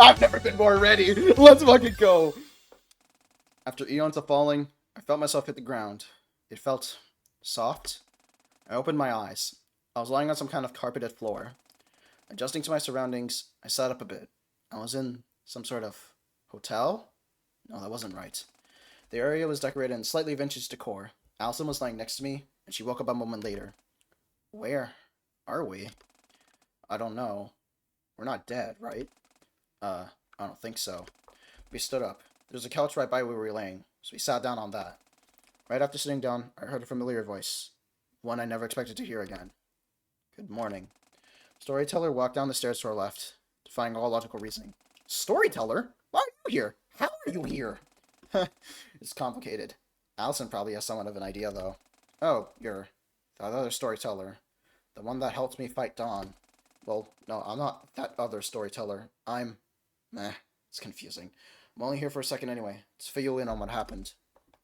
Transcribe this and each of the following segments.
I've never been more ready. Let's fucking go. After eons of falling, I felt myself hit the ground. It felt soft. I opened my eyes. I was lying on some kind of carpeted floor. Adjusting to my surroundings, I sat up a bit. I was in some sort of hotel? No, that wasn't right. The area was decorated in slightly vintage decor. Allison was lying next to me, and she woke up a moment later. Where are we? I don't know. We're not dead, right? I don't think so. We stood up. There was a couch right by where we were laying, so we sat down on that. Right after sitting down, I heard a familiar voice. One I never expected to hear again. Good morning. Storyteller walked down the stairs to our left, defying all logical reasoning. Storyteller? Why are you here? How are you here? It's complicated. Allison probably has somewhat of an idea, though. Oh, you're the other storyteller. The one that helped me fight Dawn. Well, no, I'm not that other storyteller. I'm... Meh, it's confusing. I'm only here for a second anyway, to fill you in on what happened.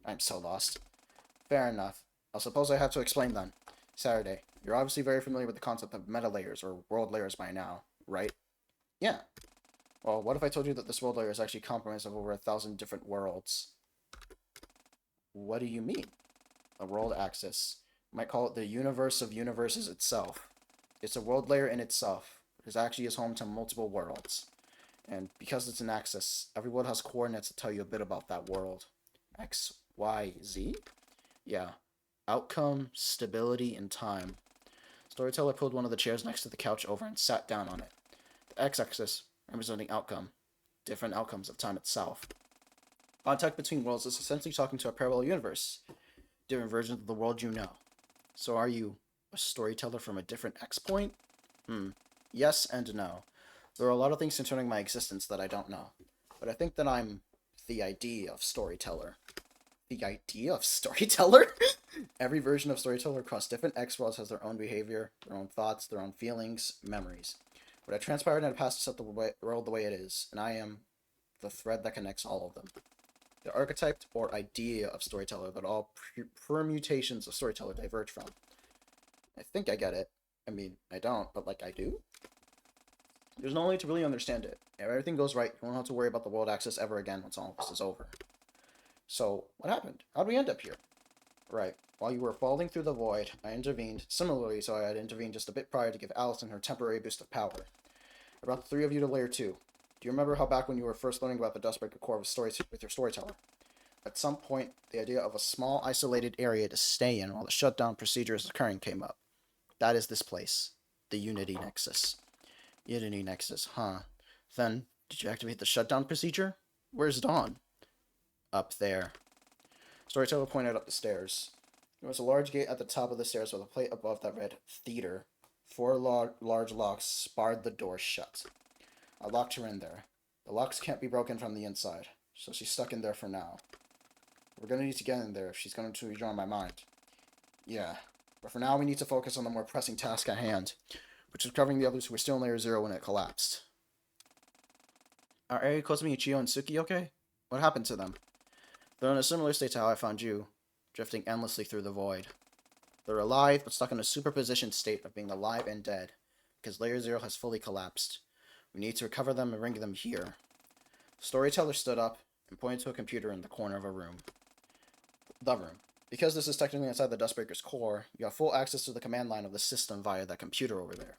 I'm so lost. Fair enough. I suppose I have to explain then. Saturday, you're obviously very familiar with the concept of meta layers, or world layers by now, right? Yeah. Well, what if I told you that this world layer is actually comprised of over 1,000 different worlds? What do you mean? A world axis. You might call it the universe of universes itself. It's a world layer in itself. It actually is home to multiple worlds. And because it's an axis, every world has coordinates to tell you a bit about that world. X, Y, Z? Yeah. Outcome, stability, and time. Storyteller pulled one of the chairs next to the couch over and sat down on it. The x-axis representing outcome. Different outcomes of time itself. Contact between worlds is essentially talking to a parallel universe. Different versions of the world you know. So are you a storyteller from a different X point? Yes and no. There are a lot of things concerning my existence that I don't know. But I think that I'm the idea of storyteller. The idea of storyteller? Every version of storyteller across different X worlds has their own behavior, their own thoughts, their own feelings, memories. What I transpired in the past to set the world the way it is, and I am the thread that connects all of them. The archetype or idea of storyteller that all permutations of storyteller diverge from. I think I get it. I mean, I don't, but like I do? There's no way to really understand it. If everything goes right, you won't have to worry about the world axis ever again once all this is over. So, what happened? How'd we end up here? Right. While you were falling through the void, I intervened, similarly so I had intervened just a bit prior to give Allison her temporary boost of power. I brought the three of you to Layer 2. Do you remember how back when you were first learning about the Dustbreaker core with your storyteller? At some point, the idea of a small, isolated area to stay in while the shutdown procedure is occurring came up. That is this place. The Unity Nexus. Unity Nexus, huh? Then, did you activate the shutdown procedure? Where's Dawn? Up there. Storyteller pointed up the stairs. There was a large gate at the top of the stairs with a plate above that read Theater. Four large locks barred the door shut. I locked her in there. The locks can't be broken from the inside, so she's stuck in there for now. We're gonna need to get in there if she's going to rejoin my mind. Yeah, but for now we need to focus on the more pressing task at hand, which is covering the others who were still in Layer 0 when it collapsed. Are Eri, Kozumi, Ichiyo, and Suki okay? What happened to them? They're in a similar state to how I found you, drifting endlessly through the void. They're alive, but stuck in a superposition state of being alive and dead, because Layer 0 has fully collapsed. We need to recover them and bring them here. Storyteller stood up and pointed to a computer in the corner of a room. The room. Because this is technically inside the Dustbreaker's core, you have full access to the command line of the system via that computer over there.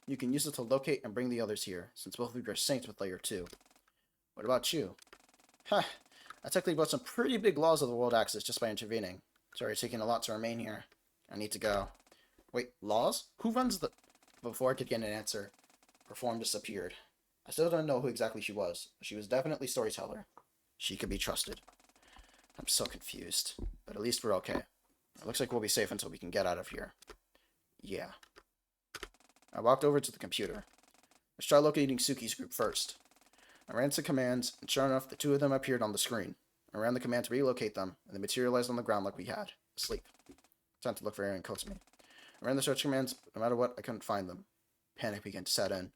You can use it to locate and bring the others here, since both of you are synced with Layer 2. What about you? Huh. I technically broke some pretty big laws of the world axis just by intervening. Sorry, taking a lot to remain here. I need to go. Wait, laws? Who runs the... Before I could get an answer, her form disappeared. I still don't know who exactly she was, but she was definitely storyteller. She could be trusted. I'm so confused, but at least we're okay. It looks like we'll be safe until we can get out of here. Yeah. I walked over to the computer. Let's try locating Suki's group first. I ran some commands, and sure enough, the two of them appeared on the screen. I ran the command to relocate them, and they materialized on the ground like we had, asleep. Time to look for Eri and Kotsumi. I ran the search commands, but no matter what, I couldn't find them. Panic began to set in.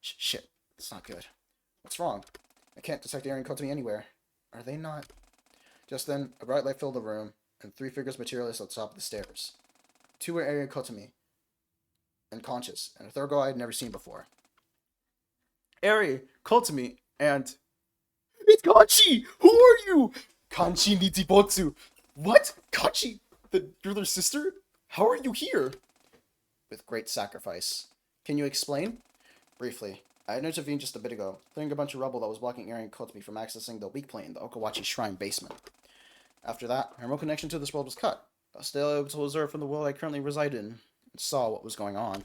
Shit, that's not good. What's wrong? I can't detect Eri and Kotsumi anywhere. Are they not? Just then, a bright light filled the room, and three figures materialized at the top of the stairs. Two were Eri and Kotsumi, unconscious, and a third girl I had never seen before. Eri called to me, and it's Kanchi! Who are you? Kanchi Nitibotsu. What? Kanchi? You're their sister? How are you here? With great sacrifice. Can you explain? Briefly. I had intervened just a bit ago, clearing a bunch of rubble that was blocking Eri and Kotsumi from accessing the weak plane in the Okawachi Shrine basement. After that, her remote connection to this world was cut. I was still able to observe from the world I currently reside in, and saw what was going on.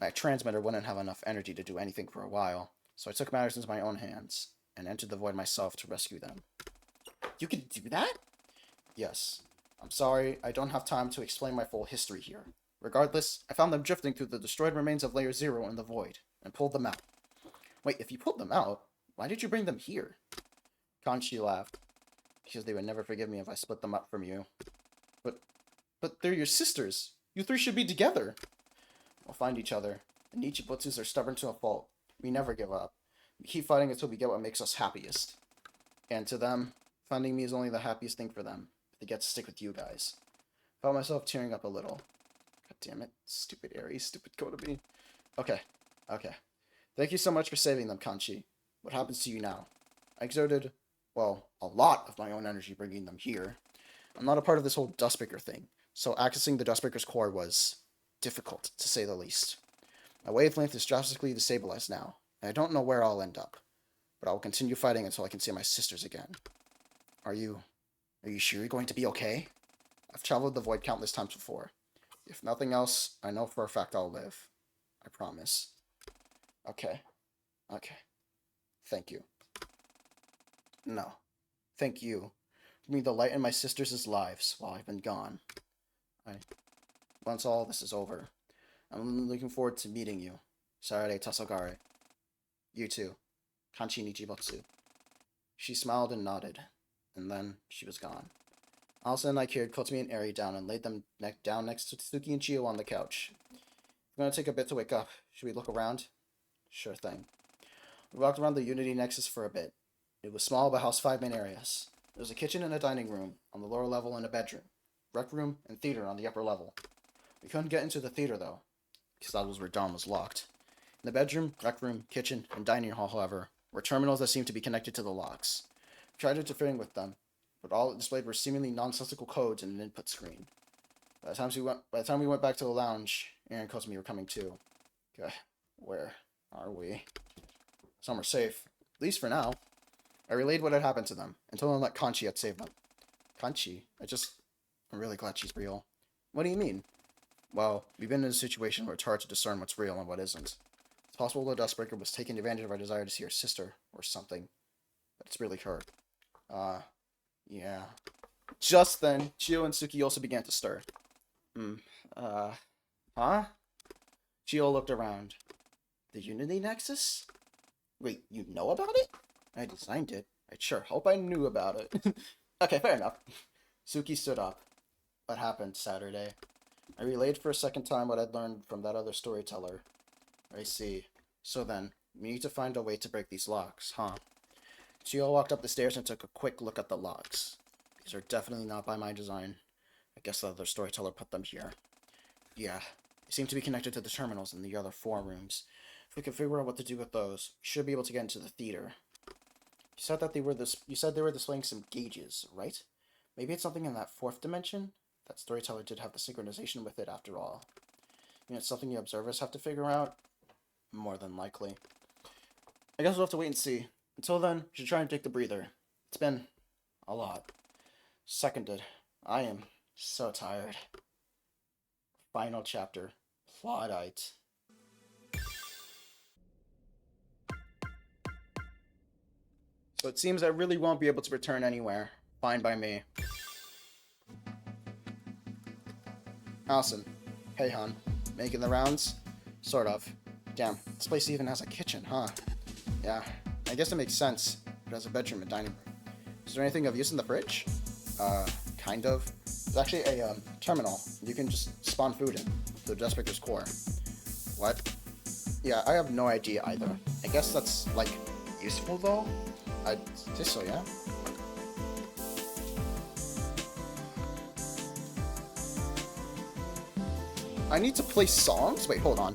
My transmitter wouldn't have enough energy to do anything for a while, so I took matters into my own hands, and entered the void myself to rescue them. You can do that? Yes. I'm sorry, I don't have time to explain my full history here. Regardless, I found them drifting through the destroyed remains of Layer Zero in the void, and pulled them out. Wait, if you pulled them out, why did you bring them here? Kanchi laughed. Because they would never forgive me if I split them up from you. But they're your sisters. You three should be together. We'll find each other. The Nichibotsus are stubborn to a fault. We never give up. We keep fighting until we get what makes us happiest. And to them, finding me is only the happiest thing for them. If they get to stick with you guys. I felt myself tearing up a little. God damn it. Stupid Aries. Stupid Kotobi. Okay. Thank you so much for saving them, Kanchi. What happens to you now? I exerted, well, a lot of my own energy bringing them here. I'm not a part of this whole Dustbreaker thing, so accessing the Dustbreaker's core was difficult, to say the least. My wavelength is drastically destabilized now, and I don't know where I'll end up. But I will continue fighting until I can see my sisters again. Are you sure you're going to be okay? I've traveled the void countless times before. If nothing else, I know for a fact I'll live. I promise. Okay. Thank you. No. Thank you. For being the light in my sisters' lives while I've been gone. Once all this is over, I'm looking forward to meeting you. Sarade Tasogare. You too. Kanchi Nichibotsu. She smiled and nodded, and then she was gone. Alisa and I carried Kotsumi and Eri down and laid them down next to Tsuki and Chio on the couch. It's gonna take a bit to wake up. Should we look around? Sure thing. We walked around the Unity Nexus for a bit. It was small but housed 5 main areas. There was a kitchen and a dining room on the lower level and a bedroom, rec room, and theater on the upper level. We couldn't get into the theater though, because that was where Dom was locked. In the bedroom, rec room, kitchen, and dining hall, however, were terminals that seemed to be connected to the locks. We tried interfering with them, but all it displayed were seemingly nonsensical codes and an input screen. By the time we went back to the lounge, Aaron and Kotsumi were coming too. Okay, where are we? Some are safe, at least for now. I relayed what had happened to them, and told them that Kanchi had saved them. Kanchi? I'm really glad she's real. What do you mean? Well, we've been in a situation where it's hard to discern what's real and what isn't. It's possible the Dustbreaker was taking advantage of our desire to see her sister, or something. But it's really her. Yeah. Just then, Chio and Tsuki also began to stir. Huh? Chio looked around. The Unity Nexus? Wait, you know about it? I designed it. I sure hope I knew about it. Okay, fair enough. Tsuki stood up. What happened Saturday? I relayed for a second time what I'd learned from that other storyteller. I see. So then, we need to find a way to break these locks, huh? Chio walked up the stairs and took a quick look at the locks. These are definitely not by my design. I guess the other storyteller put them here. Yeah, they seem to be connected to the terminals in the other 4 rooms. If we can figure out what to do with those, we should be able to get into the theater. You said that they were displaying some gauges, right? Maybe it's something in that 4th dimension? That storyteller did have the synchronization with it after all. You know, it's something you observers have to figure out? More than likely. I guess we'll have to wait and see. Until then, we should try and take the breather. It's been a lot. Seconded. I am so tired. Final chapter. Plotite. So it seems I really won't be able to return anywhere. Fine by me. Allison. Hey, hon. Making the rounds? Sort of. Damn, this place even has a kitchen, huh? Yeah, I guess it makes sense. It has a bedroom and dining room. Is there anything of use in the fridge? Kind of. There's actually a, terminal. You can just spawn food in. The Dustbreaker's core. What? Yeah, I have no idea either. I guess that's, like, useful, though? I'd say so, yeah? I need to play songs? Wait, hold on.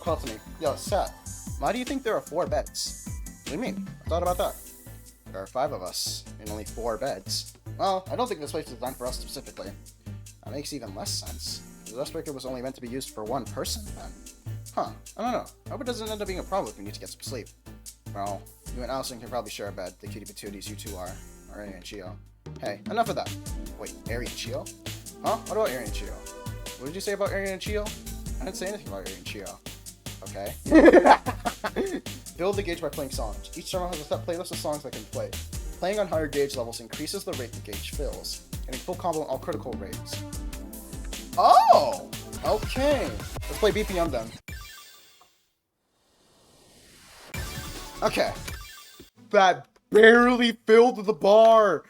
Call to me. Yo, Seth. Why do you think there are 4 beds? What do you mean? I thought about that. There are 5 of us, and only 4 beds. Well, I don't think this place is designed for us specifically. That makes even less sense. The rest breaker was only meant to be used for 1 person, then. Huh, I don't know. I hope it doesn't end up being a problem if we need to get some sleep. Well, you and Allison can probably share a bed, the cutie patooties you two are. Ari and Chio. Hey, enough of that. Wait, Ari and Chio? Huh? What about Ari and Chio? What did you say about Ari and Chio? I didn't say anything about Ari and Chio. Okay. Build the gauge by playing songs. Each terminal has a set playlist of songs that can play. Playing on higher gauge levels increases the rate the gauge fills, getting full combo on all critical rates. Oh! Okay. Let's play BPM then. Okay. That barely filled the bar!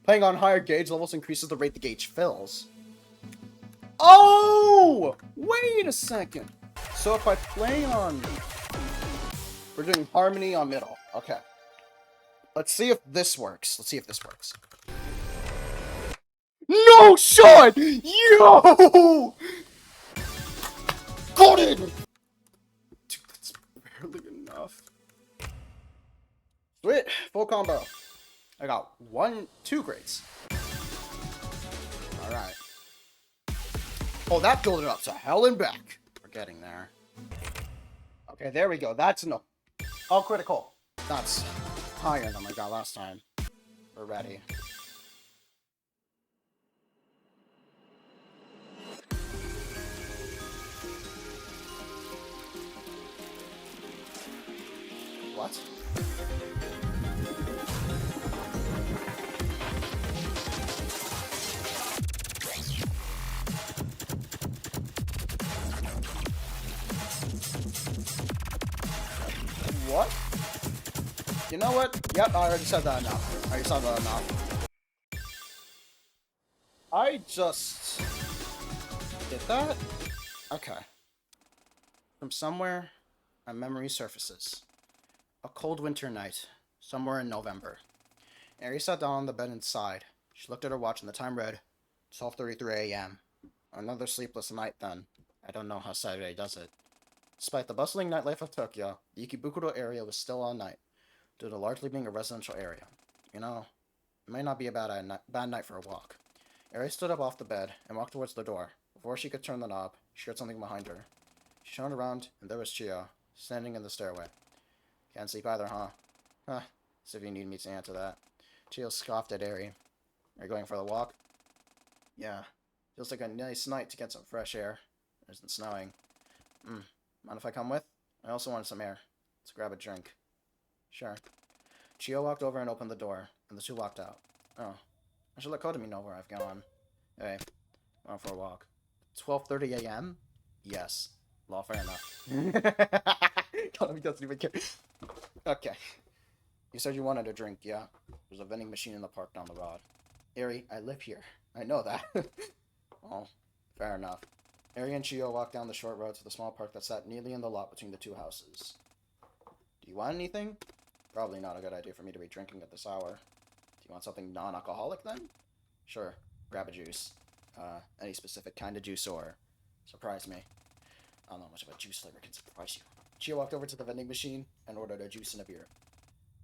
Playing on higher gauge levels increases the rate the gauge fills. Oh! Wait a second. So if I play on... We're doing harmony on middle. Okay. Let's see if this works. No shot! Yo! Got it! Dude, that's barely enough. Sweet. Full combo. I got 2 grades. Alright. Oh, that built it up to hell and back. We're getting there. Okay, there we go. That's enough. All critical. That's higher than I got last time. We're ready. What? What? You know what? Yep, I already said that enough. I just... did that? Okay. From somewhere, a memory surfaces. A cold winter night, somewhere in November. Ari sat down on the bed and sighed. She looked at her watch and the time read 12:33 a.m. Another sleepless night then. I don't know how Saturday does it. Despite the bustling nightlife of Tokyo, the Ikebukuro area was still all night, due to largely being a residential area. You know, it might not be a bad night for a walk. Ari stood up off the bed and walked towards the door. Before she could turn the knob, she heard something behind her. She turned around, and there was Chio, standing in the stairway. Can't sleep either, huh? Huh, as if you need me to answer that. Chio scoffed at Ari. Are you going for the walk? Yeah, feels like a nice night to get some fresh air. It isn't snowing. Mind if I come with? I also wanted some air. Let's grab a drink. Sure. Chio walked over and opened the door, and the two walked out. Oh, I should let Kotomi know where I've gone. Hey, going for a walk. 12:30 a.m.? Yes. Well, fair enough. Kotomi doesn't even care. Okay. You said you wanted a drink, yeah? There's a vending machine in the park down the road. Ari, I live here. I know that. Oh, fair enough. Ari and Chio walked down the short road to the small park that sat neatly in the lot between the 2 houses. Do you want anything? Probably not a good idea for me to be drinking at this hour. Do you want something non-alcoholic then? Sure. Grab a juice. Any specific kind of juice or... surprise me. I don't know how much of a juice flavor can surprise you. Chio walked over to the vending machine and ordered a juice and a beer.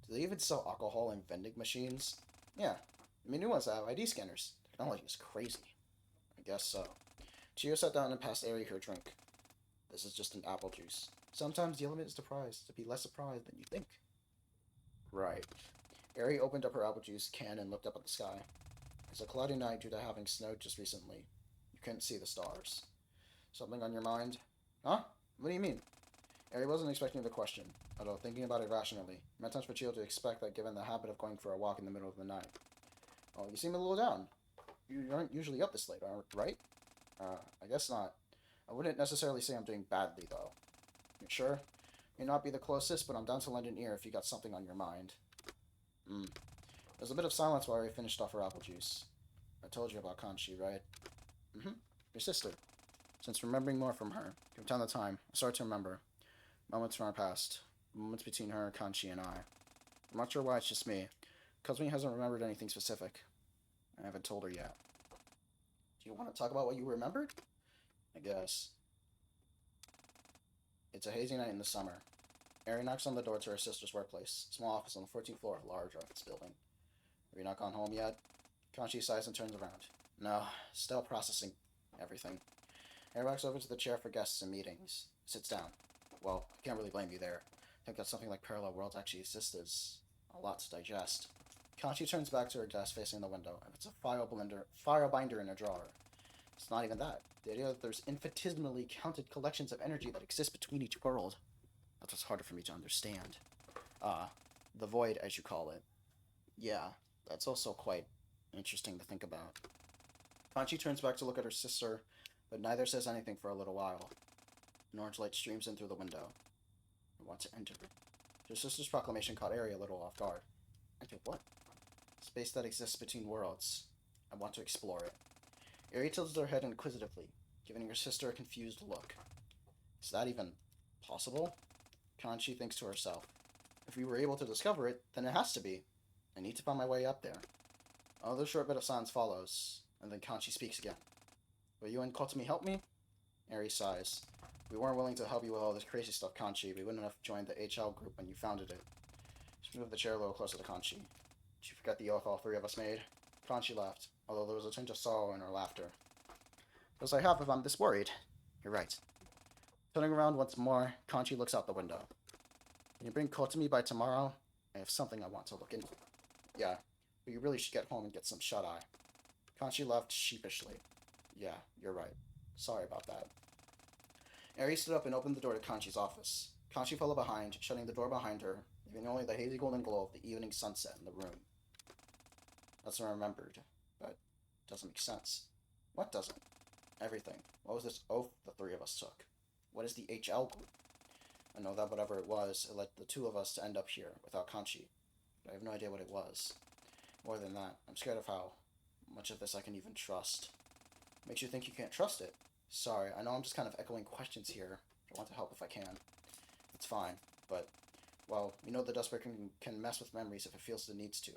Do they even sell alcohol in vending machines? Yeah. I mean, new ones that have ID scanners. Technology is crazy. I guess so. Chio sat down and passed Ari her drink. This is just an apple juice. Sometimes the element is surprised to be less surprised than you think. Right. Ari opened up her apple juice can and looked up at the sky. It's a cloudy night due to having snowed just recently. You couldn't see the stars. Something on your mind? Huh? What do you mean? Ari wasn't expecting the question, although thinking about it rationally, it made sense for Chio to expect that given the habit of going for a walk in the middle of the night. Oh, you seem a little down. You aren't usually up this late, right? I guess not. I wouldn't necessarily say I'm doing badly, though. You sure? May not be the closest, but I'm down to lend an ear if you got something on your mind. There's a bit of silence while I finished off her apple juice. I told you about Kanchi, right? Your sister. Since remembering more from her, from time to time, I started to remember. Moments from our past. Moments between her, Kanchi, and I. I'm not sure why it's just me. Kozumi hasn't remembered anything specific. I haven't told her yet. Do you want to talk about what you remembered? I guess. It's a hazy night in the summer. Eri knocks on the door to her sister's workplace, small office on the 14th floor of a large office building. Have you not gone home yet? Kanchi sighs and turns around. No, still processing everything. Eri walks over to the chair for guests and meetings. Sits down. Well, I can't really blame you there. I think that something like parallel worlds actually exist is a lot to digest. Kanchi turns back to her desk facing the window, and it's a file binder in a drawer. It's not even that. The idea that there's infinitesimally counted collections of energy that exist between each world. That's what's harder for me to understand. The void, as you call it. Yeah, that's also quite interesting to think about. Kanchi turns back to look at her sister, but neither says anything for a little while. An orange light streams in through the window. I want to enter. Her sister's proclamation caught Eri a little off guard. Enter what? Space that exists between worlds. I want to explore it. Eri tilts her head inquisitively, giving her sister a confused look. Is that even possible? Kanchi thinks to herself. If we were able to discover it, then it has to be. I need to find my way up there. Another short bit of silence follows, and then Kanchi speaks again. Will you and Kotomi help me? Eri sighs. We weren't willing to help you with all this crazy stuff, Kanchi. We wouldn't have joined the HL group when you founded it. She moved the chair a little closer to Kanchi. Did you forget the oath all three of us made? Kanchi laughed, although there was a tinge of sorrow in her laughter. Because I have if I'm this worried. You're right. Turning around once more, Kanchi looks out the window. Can you bring Kotomi by tomorrow? I have something I want to look into. Yeah, but you really should get home and get some shut-eye. Kanchi laughed sheepishly. Yeah, you're right. Sorry about that. Eri stood up and opened the door to Kanchi's office. Kanchi followed behind, shutting the door behind her, leaving only the hazy golden glow of the evening sunset in the room. That's what I remembered, but it doesn't make sense. What doesn't? Everything. What was this oath the three of us took? What is the HL group? I know that whatever it was, it led the two of us to end up here without Kanchi, but I have no idea what it was. More than that, I'm scared of how much of this I can even trust. Makes you think you can't trust it? Sorry, I know I'm just kind of echoing questions here. I want to help if I can. It's fine, but, well, we know the Dustbreaker can mess with memories if it feels it needs to.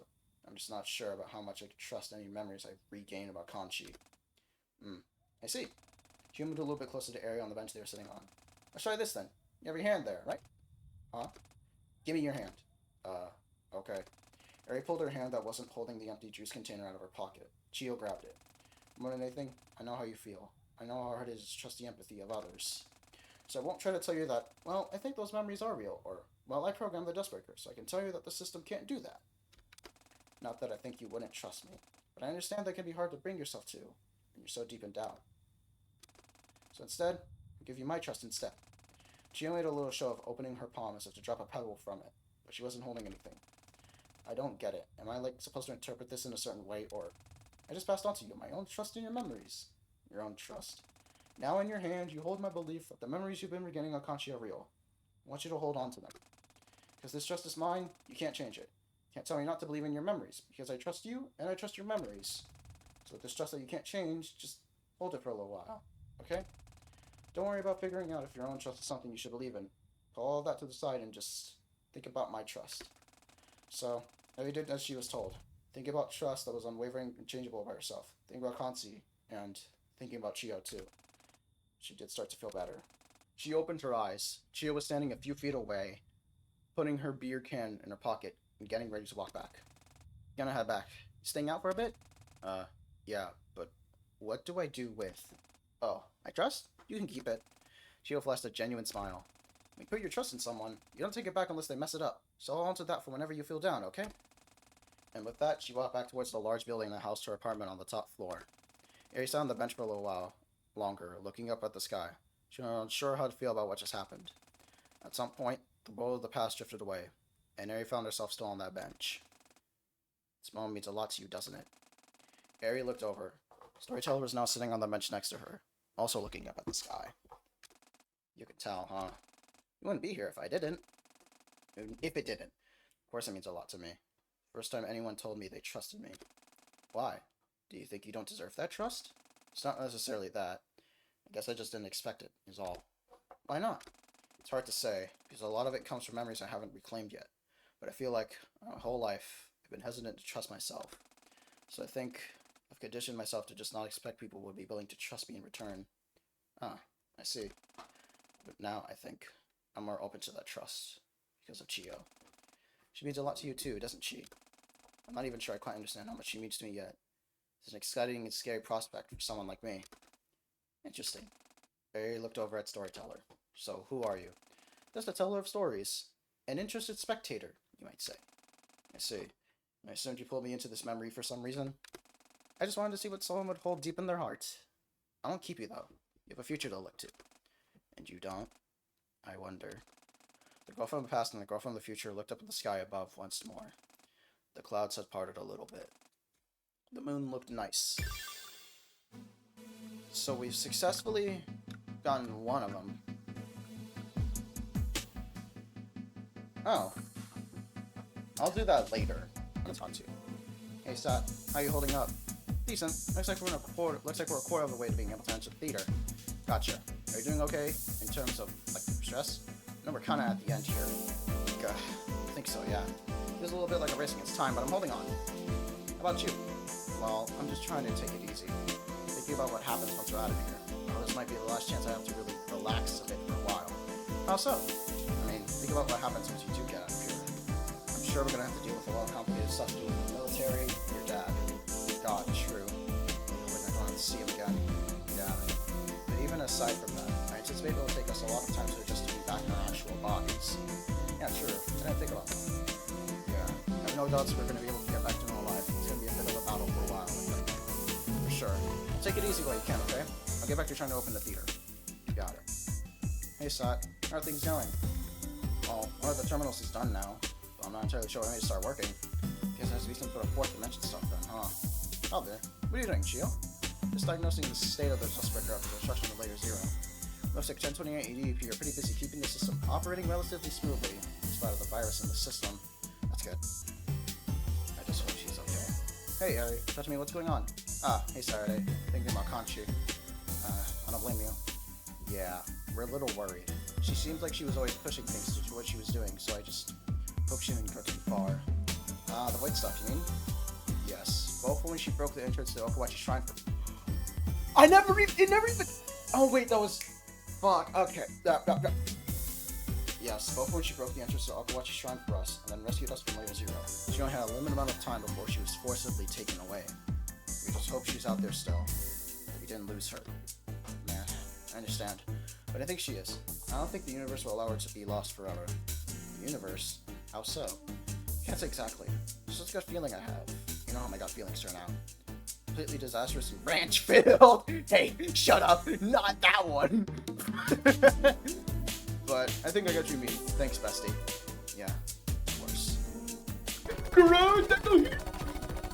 I'm just not sure about how much I can trust any memories I regain about Kanchi. I see. She moved a little bit closer to Eri on the bench they were sitting on. Let's try this then. You have your hand there, right? Huh? Give me your hand. Okay. Eri pulled her hand that wasn't holding the empty juice container out of her pocket. Chio grabbed it. More than anything, I know how you feel. I know how hard it is to trust the empathy of others. So I won't try to tell you that, well, I think those memories are real, or, well, I programmed the Dustbreaker, so I can tell you that the system can't do that. Not that I think you wouldn't trust me, but I understand that can be hard to bring yourself to, when you're so deep in doubt. So instead, I'll give you my trust instead. Chio made a little show of opening her palm as if to drop a pebble from it, but she wasn't holding anything. I don't get it. Am I, supposed to interpret this in a certain way, or... I just passed on to you my own trust in your memories. Your own trust. Now in your hand, you hold my belief that the memories you've been regaining on Kanchi are real. I want you to hold on to them. Because this trust is mine, you can't change it. You can't tell me not to believe in your memories, because I trust you, and I trust your memories. So with this trust that you can't change, just hold it for a little while, okay? Don't worry about figuring out if your own trust is something you should believe in. Put all of that to the side and just think about my trust. So, Eri did as she was told. Think about trust that was unwavering and changeable by herself. Think about Kanchi, and thinking about Chio too. She did start to feel better. She opened her eyes. Chio was standing a few feet away, putting her beer can in her pocket and getting ready to walk back. Gonna head back. Staying out for a bit? Yeah, but what do I do with... Oh, my trust? You can keep it. Chio flashed a genuine smile. When you put your trust in someone, you don't take it back unless they mess it up. So hold on to that for whenever you feel down, okay? And with that, she walked back towards the large building that housed her apartment on the top floor. Eri sat on the bench for a little while longer, looking up at the sky. She was unsure how to feel about what just happened. At some point, the world of the past drifted away, and Eri found herself still on that bench. This moment means a lot to you, doesn't it? Eri looked over. Storyteller was now sitting on the bench next to her, also looking up at the sky. You could tell, huh? You wouldn't be here if I didn't. If it didn't. Of course it means a lot to me. First time anyone told me they trusted me. Why? Do you think you don't deserve that trust? It's not necessarily that. I guess I just didn't expect it, is all. Why not? It's hard to say, because a lot of it comes from memories I haven't reclaimed yet. But I feel like my whole life, I've been hesitant to trust myself. So I think I've conditioned myself to just not expect people would be willing to trust me in return. Ah, I see. But now I think I'm more open to that trust because of Chio. She means a lot to you too, doesn't she? I'm not even sure I quite understand how much she means to me yet. It's an exciting and scary prospect for someone like me. Interesting. Barry looked over at Storyteller. So, who are you? Just a teller of stories. An interested spectator, you might say. I see. I assumed you pulled me into this memory for some reason. I just wanted to see what someone would hold deep in their heart. I won't keep you, though. You have a future to look to. And you don't? I wonder. The girl from the past and the girl from the future looked up at the sky above once more. The clouds had parted a little bit. The moon looked nice. So we've successfully gotten one of them. Oh. I'll do that later. I'm gonna talk to you. Hey, Sat. How you holding up? Decent. Looks like we're a quarter of the way to being able to enter the theater. Gotcha. Are you doing okay in terms of, like, stress? No, we're kinda at the end here. I think so, yeah. Feels a little bit like a race against time, but I'm holding on. How about you? Well, I'm just trying to take it easy. Thinking about what happens once we're out of here. Well, this might be the last chance I have to really relax a bit for a while. How so? I mean, think about what happens once you do get out of here. I'm sure we're gonna have to deal with a lot of complicated stuff to do with the military, your dad. God, true. We're not going to see him again. Yeah. But even aside from that, I anticipate it'll take us a lot of time to adjust to be back in our actual bodies. Yeah, true. I didn't think about that. Yeah. I have no doubts we're gonna be able to get back to normal life. It's gonna be a bit of a battle for a while, but for sure. Take it easy while you can, okay? I'll get back to trying to open the theater. You got it. Hey, Sat. How are things going? Well, one of the terminals is done now, but I'm not entirely sure when they start working. Guess there has to be some sort of fourth dimension stuff done, huh? Oh, there. What are you doing, Chio? Just diagnosing the state of the suspect after destruction of Layer 0. Looks like 1028 EDP are pretty busy keeping the system operating relatively smoothly, in spite of the virus in the system. That's good. I just hope she's okay. Hey, Ari, talk to me, what's going on? Ah, hey, Saturday. Thinking about Conchi. I don't blame you. Yeah, we're a little worried. She seemed like she was always pushing things to do what she was doing, so I just hope she didn't go too far. The white stuff, you mean? Yes. Both when she broke the entrance to the Okawachi Shrine for... it never even... Oh, wait, that was... Fuck, okay. Yes, both when she broke the entrance to the Okawachi Shrine for us, and then rescued us from Layer 0. She only had a limited amount of time before she was forcibly taken away. We just hope she's out there still. That we didn't lose her. Man, I understand. But I think she is. I don't think the universe will allow her to be lost forever. The universe? How so? Can't say exactly. It's just a gut feeling I have. You know how my gut feelings turn out. Completely disastrous and ranch-filled! Hey, shut up! Not that one! But I think I got what you mean. Thanks, bestie. Yeah, of course.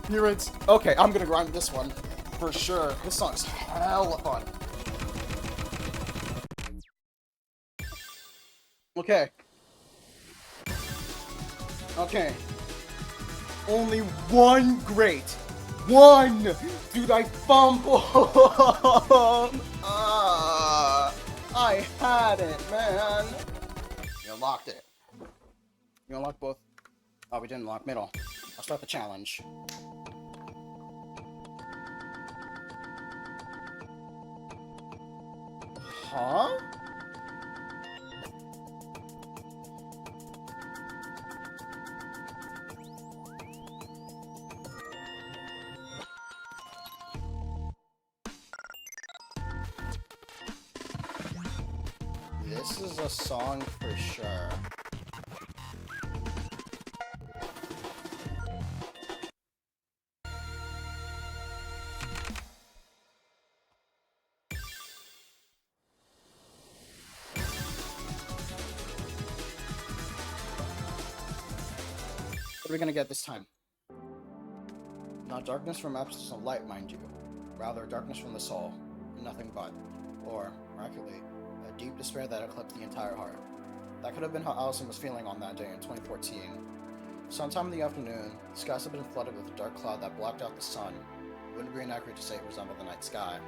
Here it's... Okay, I'm gonna grind this one. For sure. This song's hella fun. Okay. Okay. Only one great. One! Dude, I fumbled! I had it, man. You unlocked it. You unlocked both. Oh, we didn't unlock middle. I'll start the challenge. Huh? This is a song for sure. What are we gonna get this time? Not darkness from absence of light, mind you. Rather, darkness from the soul. Nothing but. Or, more accurately, a deep despair that eclipsed the entire heart. That could have been how Allison was feeling on that day in 2014. Sometime in the afternoon, the skies had been flooded with a dark cloud that blocked out the sun. It wouldn't be inaccurate to say it resembled the night sky.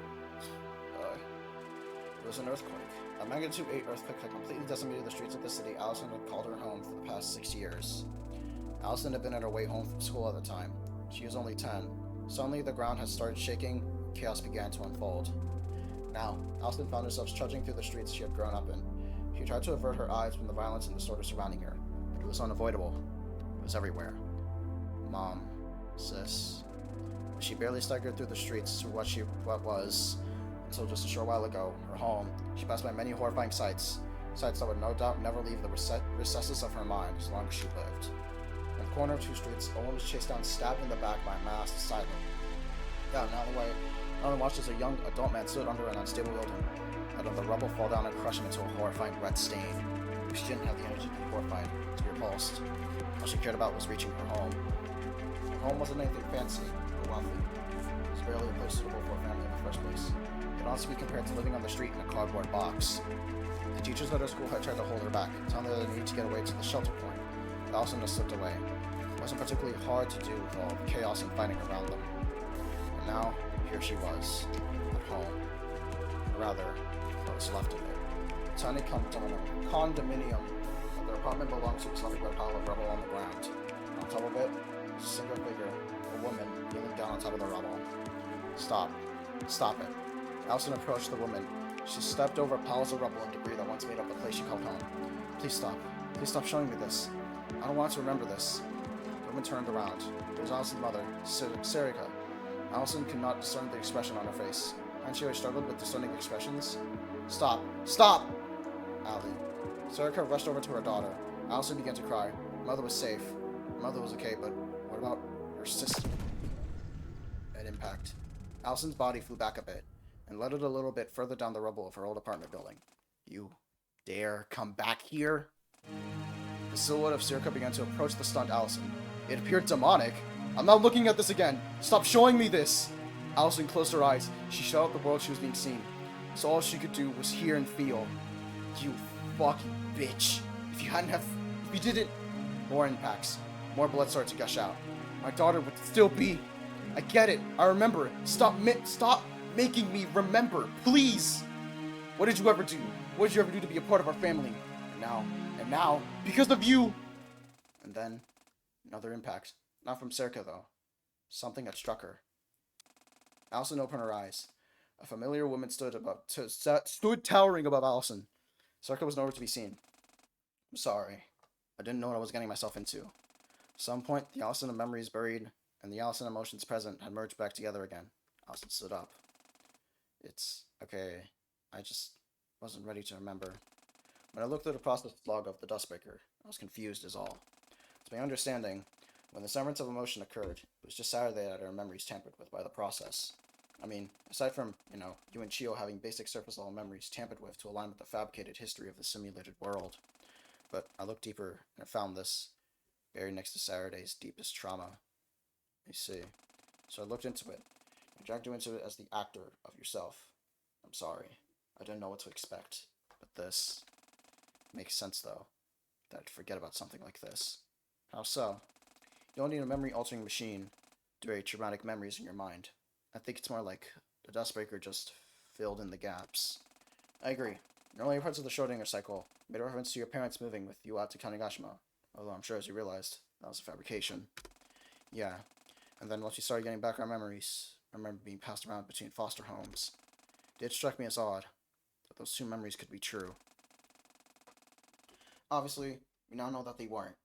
It was an earthquake. A magnitude 8 earthquake had completely decimated the streets of the city Allison had called her home for the past 6 years. Allison had been on her way home from school at the time. She was only 10. Suddenly, the ground had started shaking, and chaos began to unfold. Now, Allison found herself trudging through the streets she had grown up in. She tried to avert her eyes from the violence and disorder surrounding her. It was unavoidable. It was everywhere. Mom, sis. She barely staggered through the streets to what was, until just a short while ago, her home. She passed by many horrifying sights that would no doubt never leave the recesses of her mind as long as she lived. In the corner of two streets, a woman was chased down, stabbed in the back by a masked silent. Down an alleyway, Ellen watched as a young adult man stood under an unstable building, letting the rubble fall down and crush him into a horrifying red stain. She didn't have the energy to be horrified, to be repulsed. All she cared about was reaching her home. Her home wasn't anything fancy or wealthy. It was barely a place suitable for a family in the first place. It could honestly be compared to living on the street in a cardboard box. The teachers at her school had tried to hold her back, telling her they needed to get away to the shelter point, but Allison just slipped away. It wasn't particularly hard to do with all the chaos and fighting around them. And now, here she was, at home. Or rather, what was left of it. A tiny condominium that their apartment belonged to was nothing but a pile of rubble on the ground. On top of it, was a single figure, a woman, kneeling down on top of the rubble. Stop. Stop it. Allison approached the woman. She stepped over piles of rubble and debris that once made up the place she called home. Please stop. Please stop showing me this. I don't want to remember this. The woman turned around. It was Allison's mother, Sarika. Allison could not discern the expression on her face. Hadn't she always struggled with discerning expressions? Stop! Stop! Allie. Sarika rushed over to her daughter. Allison began to cry. Her mother was safe. Her mother was okay, but what about her sister? An impact. Allison's body flew back a bit, and led it a little bit further down the rubble of her old apartment building. You dare come back here? The silhouette of Sarika began to approach the stunned Allison. It appeared demonic. I'm not looking at this again. Stop showing me this. Allison closed her eyes. She shut out the world she was being seen. So all she could do was hear and feel. You fucking bitch. If you didn't... More impacts. More blood started to gush out. My daughter would still be... I get it. I remember. Stop making me remember, please. What did you ever do? What did you ever do to be a part of our family? And now, because of you. And then, another impact. Not from Sarika, though. Something had struck her. Allison opened her eyes. A familiar woman stood towering above Allison. Sarika was nowhere to be seen. I'm sorry. I didn't know what I was getting myself into. At some point, the Allison of memories buried and the Allison emotions present had merged back together again. Allison stood up. It's okay. I just wasn't ready to remember. When I looked through the process log of the Dustbreaker, I was confused as all. To my understanding, when the severance of emotion occurred, it was just Saturday that our memories tampered with by the process. I mean, aside from, you and Chio having basic surface level memories tampered with to align with the fabricated history of the simulated world. But I looked deeper and I found this, buried next to Saturday's deepest trauma. You see. So I looked into it. I dragged you into it as the actor of yourself. I'm sorry. I didn't know what to expect. But this makes sense, though, that I'd forget about something like this. How so? You don't need a memory-altering machine to create traumatic memories in your mind. I think it's more like the Dustbreaker just filled in the gaps. I agree. In earlier parts of the Schrodinger cycle, made reference to your parents moving with you out to Kanegashima, although I'm sure as you realized, that was a fabrication. Yeah. And then once you started getting background memories, I remember being passed around between foster homes. It did strike me as odd that those two memories could be true. Obviously, we now know that they weren't.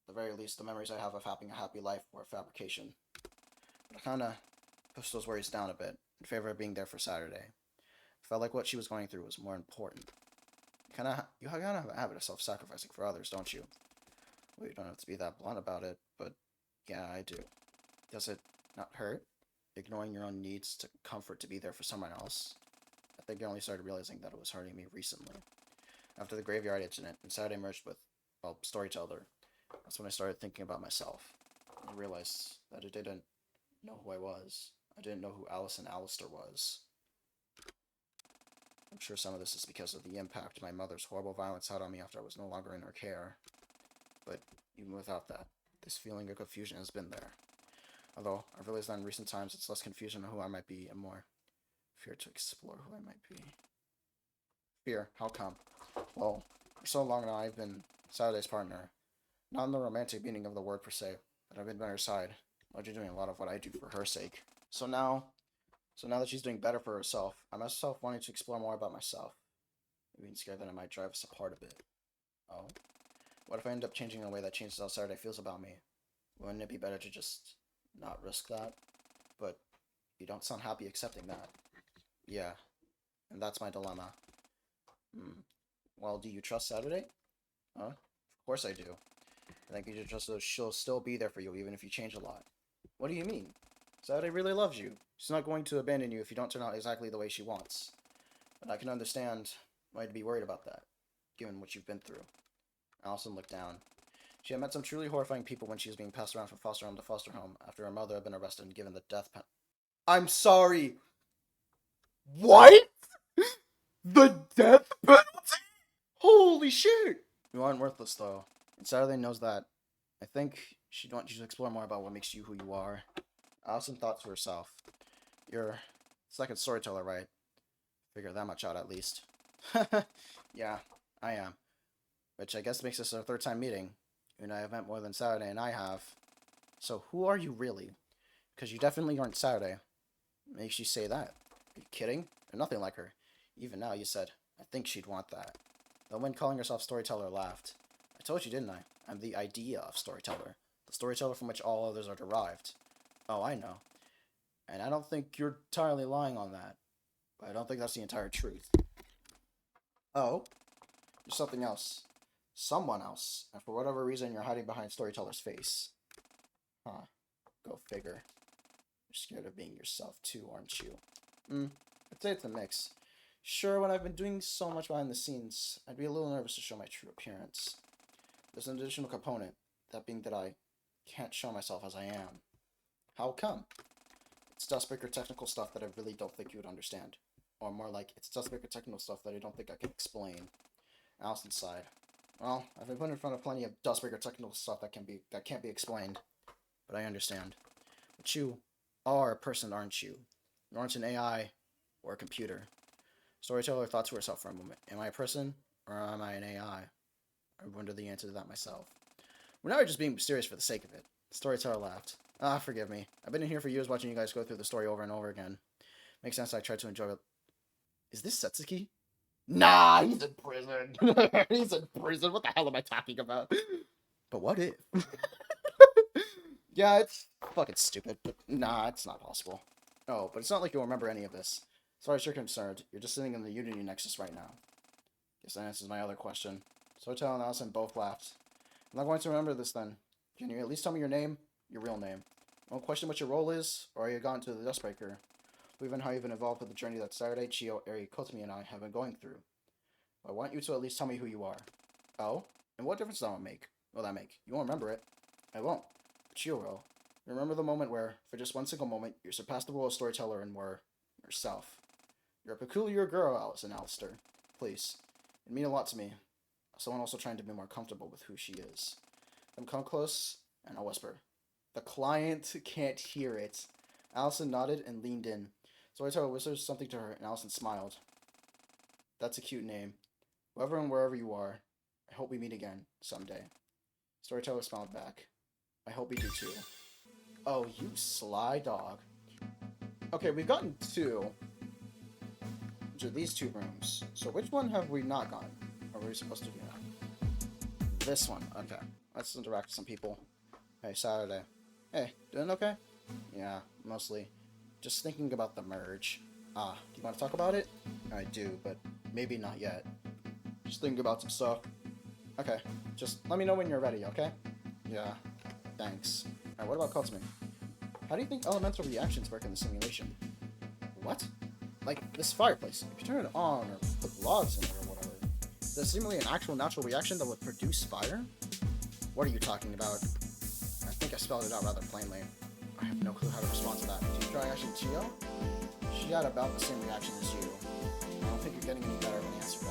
At the very least, the memories I have of having a happy life were a fabrication. But I kinda pushed those worries down a bit, in favor of being there for Saturday. I felt like what she was going through was more important. You kinda have a habit of self-sacrificing for others, don't you? Well, you don't have to be that blunt about it, but yeah, I do. Does it not hurt? Ignoring your own needs to comfort to be there for someone else? I think I only started realizing that it was hurting me recently. After the graveyard incident, and Saturday merged with, Storyteller, that's when I started thinking about myself. I realized that I didn't know who I was. I didn't know who Alice and Alistair was. I'm sure some of this is because of the impact my mother's horrible violence had on me after I was no longer in her care. But even without that, this feeling of confusion has been there. Although, I've realized that in recent times it's less confusion on who I might be and more fear to explore who I might be. Fear, how come? Well, for so long now I've been Saturday's partner. Not in the romantic meaning of the word per se, but I've been by her side, largely doing a lot of what I do for her sake. So now that she's doing better for herself, I myself wanted to explore more about myself. Being scared that it might drive us apart a bit. Oh? What if I end up changing in a way that changes how Saturday feels about me? Wouldn't it be better to just not risk that? But you don't sound happy accepting that. Yeah, and that's my dilemma. Hmm. Well, do you trust Saturday? Huh? Of course I do. I think you should trust that she'll still be there for you even if you change a lot. What do you mean? Saturday really loves you. She's not going to abandon you if you don't turn out exactly the way she wants. But I can understand why you'd be worried about that, given what you've been through. Allison looked down. She had met some truly horrifying people when she was being passed around from foster home to foster home after her mother had been arrested and given the death penalty. I'm sorry! What? The death penalty? Holy shit! You aren't worthless, though. And Saturday knows that. I think she'd want you to explore more about what makes you who you are. Allison thought to herself. You're a second storyteller, right? Figure that much out, at least. Yeah, I am. Which I guess makes this our third time meeting. You and I have met more than Saturday and I have. So who are you really? Because you definitely aren't Saturday. Makes you say that. Are you kidding? You're nothing like her. Even now, you said, I think she'd want that. The one calling herself storyteller laughed. I told you, didn't I? I'm the idea of storyteller. The storyteller from which all others are derived. Oh, I know. And I don't think you're entirely lying on that. But I don't think that's the entire truth. Oh? There's something else. Someone else. And for whatever reason, you're hiding behind storyteller's face. Huh. Go figure. You're scared of being yourself too, aren't you? I'd say it's a mix. Sure, when I've been doing so much behind the scenes, I'd be a little nervous to show my true appearance. There's an additional component, that being that I can't show myself as I am. How come? It's Dustbreaker technical stuff that I really don't think you would understand. Or more like, it's Dustbreaker technical stuff that I don't think I can explain. Allison sighed. Well, I've been put in front of plenty of Dustbreaker technical stuff that can't be explained. But I understand. But you are a person, aren't you? You aren't an AI or a computer. Storyteller thought to herself for a moment. Am I a person, or am I an AI? I wonder the answer to that myself. We're now just being mysterious for the sake of it. Storyteller laughed. Ah, forgive me. I've been in here for years watching you guys go through the story over and over again. Makes sense I tried to enjoy it. Is this Setsuki? Nah, he's in prison. He's in prison. What the hell am I talking about? But what if? Yeah, it's fucking stupid, but nah, it's not possible. Oh, but it's not like you'll remember any of this. As far as you're concerned, you're just sitting in the Unity Nexus right now. Guess that answers my other question. Storyteller and Allison both laughed. I'm not going to remember this then. Can you at least tell me your name? Your real name. I won't question what your role is, or how you got into the Dustbreaker. Or even how you've been involved with the journey that Saturday, Chio, Eri, Kotomi, and I have been going through. I want you to at least tell me who you are. Oh? And what difference will that make? You won't remember it. I won't. But you will. Remember the moment where, for just one single moment, you surpassed the role of storyteller and were yourself. You're a peculiar girl, Allison Alistair. Please. It means a lot to me. Someone also trying to be more comfortable with who she is. Come close, and I'll whisper. The client can't hear it. Allison nodded and leaned in. Storyteller whispers something to her, and Allison smiled. That's a cute name. Whoever and wherever you are, I hope we meet again, someday. Storyteller smiled back. I hope we do too. Oh, you sly dog. Okay, we've gotten two. Which are these two rooms. So which one have we not gotten? Or were we supposed to do that? This one. Okay. Let's interact with some people. Hey, Saturday. Hey, doing okay? Yeah, mostly. Just thinking about the merge. Do you want to talk about it? I do, but maybe not yet. Just thinking about some stuff. Okay, just let me know when you're ready, okay? Yeah, thanks. Alright, what about Kotsumi? How do you think elemental reactions work in the simulation? What? Like, this fireplace. If you turn it on or put logs in it or whatever, there's seemingly an actual natural reaction that would produce fire? What are you talking about? I think I spelled it out rather plainly. I have no clue how to respond to that. Did you try asking Chio? She had about the same reaction as you. I don't think you're getting any better of an answer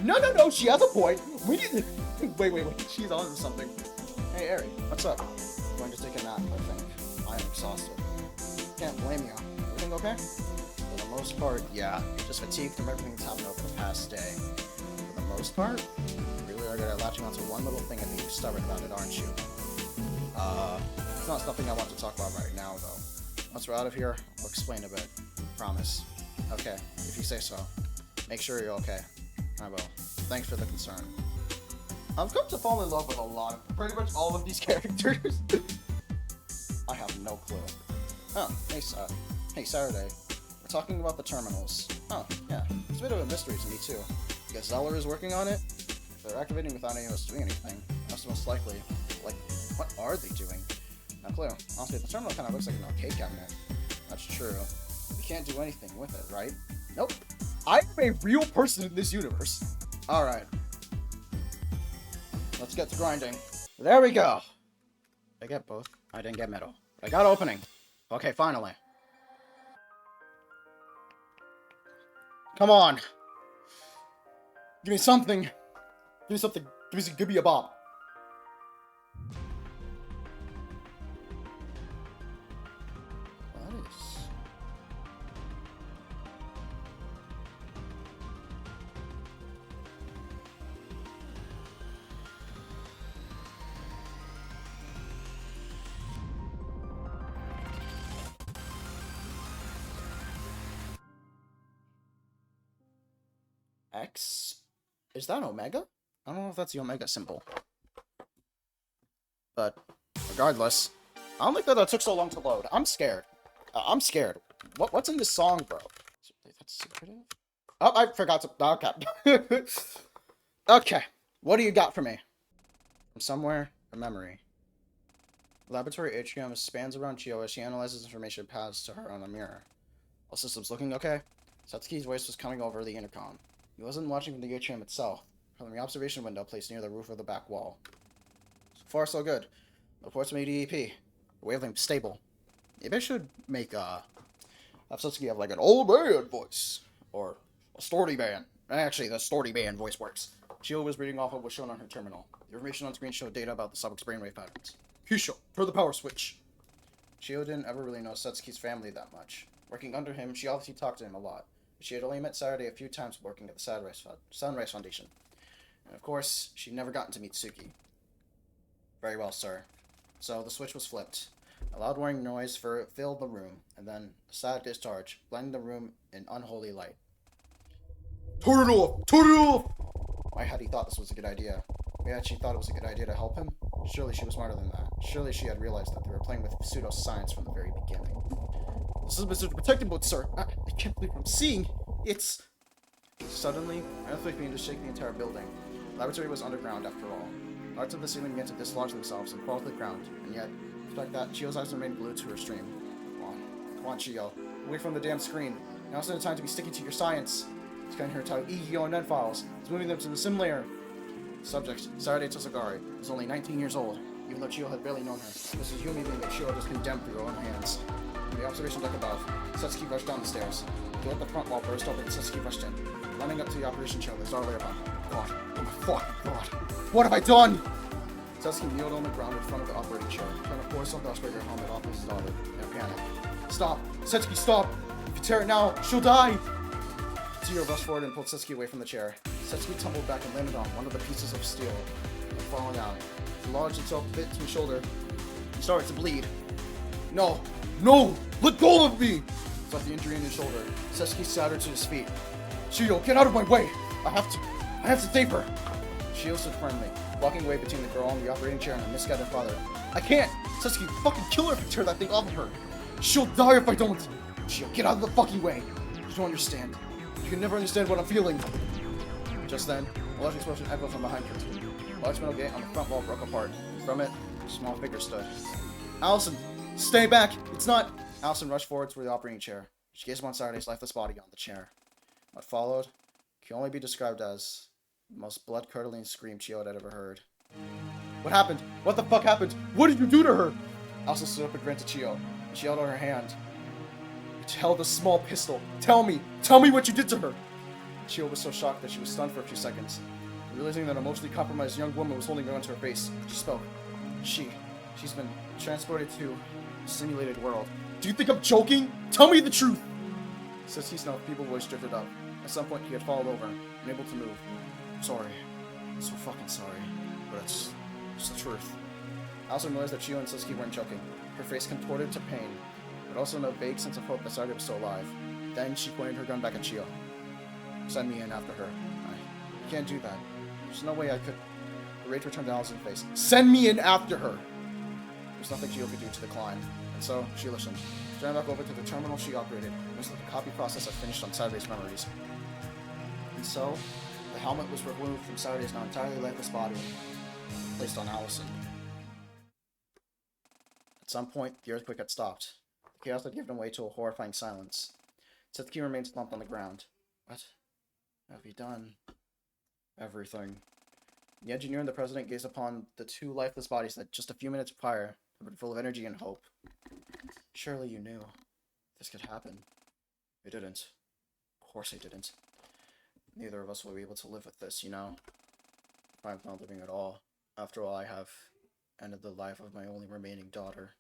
then. No, she has a point! We need to... Wait, she's on to something. Hey, Eri, what's up? I'm going to take a nap, I think. I am exhausted. Can't blame you. Everything okay? For the most part, yeah. Just fatigued from everything that's happened over the past day. For the most part, you really are good at latching onto one little thing and being stubborn about it, aren't you? It's not something I want to talk about right now, though. Once we're out of here, I'll explain a bit. Promise. Okay, if you say so. Make sure you're okay. I will. Thanks for the concern. I've come to fall in love with pretty much all of these characters. I have no clue. Oh, hey Saturday. We're talking about the terminals. Oh, yeah. It's a bit of a mystery to me too. Guess Zeller is working on it? If they're activating without any of us doing anything, that's most likely. Like, what are they doing? No clue. Honestly, the terminal kind of looks like an arcade cabinet. That's true. We can't do anything with it, right? Nope. I'm a real person in this universe. Alright. Let's get to grinding. There we go. Did I get both? I didn't get middle. I got opening. Okay, finally. Come on. Give me something. Give me something. Give me a bop. What is... X? Is that Omega? I don't know if that's the Omega symbol. But, regardless, I don't think that took so long to load. I'm scared. I'm scared. What's in this song, bro? That's secretive? Oh, I forgot to... Okay. Okay. What do you got for me? From somewhere, a memory. Laboratory atrium spans around Chio as she analyzes information passed to her on a mirror. All systems looking okay? Satsuki's voice was coming over the intercom. He wasn't watching from the atrium itself, from the observation window placed near the roof of the back wall. So far, so good. Reports from ADEP. The wavelength stable. Maybe I should make, have Satsuki have, like, an old man voice. Or a storty man. Actually, the storty man voice works. Chio was reading off what was shown on her terminal. The information on screen showed data about the subject's brainwave patterns. Kisho, turn the power switch. Chio didn't ever really know Satsuki's family that much. Working under him, she obviously talked to him a lot. She had only met Saturday a few times working at the Sunrise Foundation. And of course, she'd never gotten to meet Suki. Very well, sir. So the switch was flipped. A loud whirring noise filled the room, and then a static discharge, blending the room in unholy light. Turn it off! Turn it off! Why had he thought this was a good idea? Why had she thought it was a good idea to help him? Surely she was smarter than that. Surely she had realized that they were playing with pseudoscience from the very beginning. This is Mr. Protective Mode, sir. I can't believe what I'm seeing. It's... Suddenly, an earthquake began to shake the entire building. The laboratory was underground, after all. Parts of the ceiling began to dislodge themselves and fall to the ground, and yet, despite that, Chio's eyes remained glued to her stream. Come on, Chio. Away from the damn screen. Now's not the time to be sticking to your science. Scanning her entire EEO and NET files. It's moving them to the sim layer. Subject, Saturday Tosagari, was only 19 years old, even though Chio had barely known her. This is humiliating that Chio was condemned through her own hands. From the observation deck above, Satsuki rushed down the stairs. The door at the front wall burst open and Satsuki rushed in. Running up to the operation chair, there's our layer above. God, oh my fucking god. What have I done? Satsuki kneeled on the ground in front of the operating chair, trying to force the Osprey helmet off his daughter in a panic. Stop! Satsuki, stop! If you tear it now, she'll die! Tsuyo rushed forward and pulled Satsuki away from the chair. Satsuki tumbled back and landed on one of the pieces of steel, and falling out. It lodged itself a bit to his shoulder. He started to bleed. No! No! Let go of me! Felt the injury in his shoulder. Satsuki staggered to his feet. Chio, get out of my way! I have to save her! Chio stood firmly, walking away between the girl on the operating chair and her misguided father. I can't! Satsuki, fucking kill her if you tear that thing off of her! She'll die if I don't! Chio, get out of the fucking way! You don't understand. You can never understand what I'm feeling. Just then, a large explosion echoed from behind her. A large metal gate on the front wall broke apart. From it, a small figure stood. Allison! Stay back! It's not... Allison rushed forward toward the operating chair. She gazed upon Saturday's lifeless body on the chair. What followed can only be described as the most blood-curdling scream Chio had ever heard. What happened? What the fuck happened? What did you do to her? Allison stood up and ran to Chio. She held out her hand. It held a small pistol. Tell me what you did to her! Chio was so shocked that she was stunned for a few seconds. Realizing that an emotionally compromised young woman was holding her onto her face, she spoke. She's been transported to a simulated world. Do you think I'm joking? Tell me the truth! Satsuki's now feeble voice drifted up. At some point, he had fallen over, unable to move. I'm sorry. I'm so fucking sorry. But it's the truth. Allison realized that Chio and Satsuki weren't joking. Her face contorted to pain, but also in a vague sense of hope that Saturday was still alive. Then she pointed her gun back at Chio. Send me in after her. I can't do that. There's no way I could. The rage returned to Allison's face. Send me in after her! There's nothing Gio could do to decline. And so, she listened. She ran back over to the terminal she operated. It was like the copy process had finished on Saturday's memories. And so, the helmet was removed from Saturday's now entirely lifeless body, and placed on Allison. At some point, the earthquake had stopped. The chaos had given way to a horrifying silence. Setsuki remained slumped on the ground. What have you done? Everything. The engineer and the president gazed upon the two lifeless bodies that just a few minutes prior had been full of energy and hope. Surely you knew this could happen. You didn't. Of course I didn't. Neither of us will be able to live with this, you know? If I'm not living at all. After all, I have ended the life of my only remaining daughter.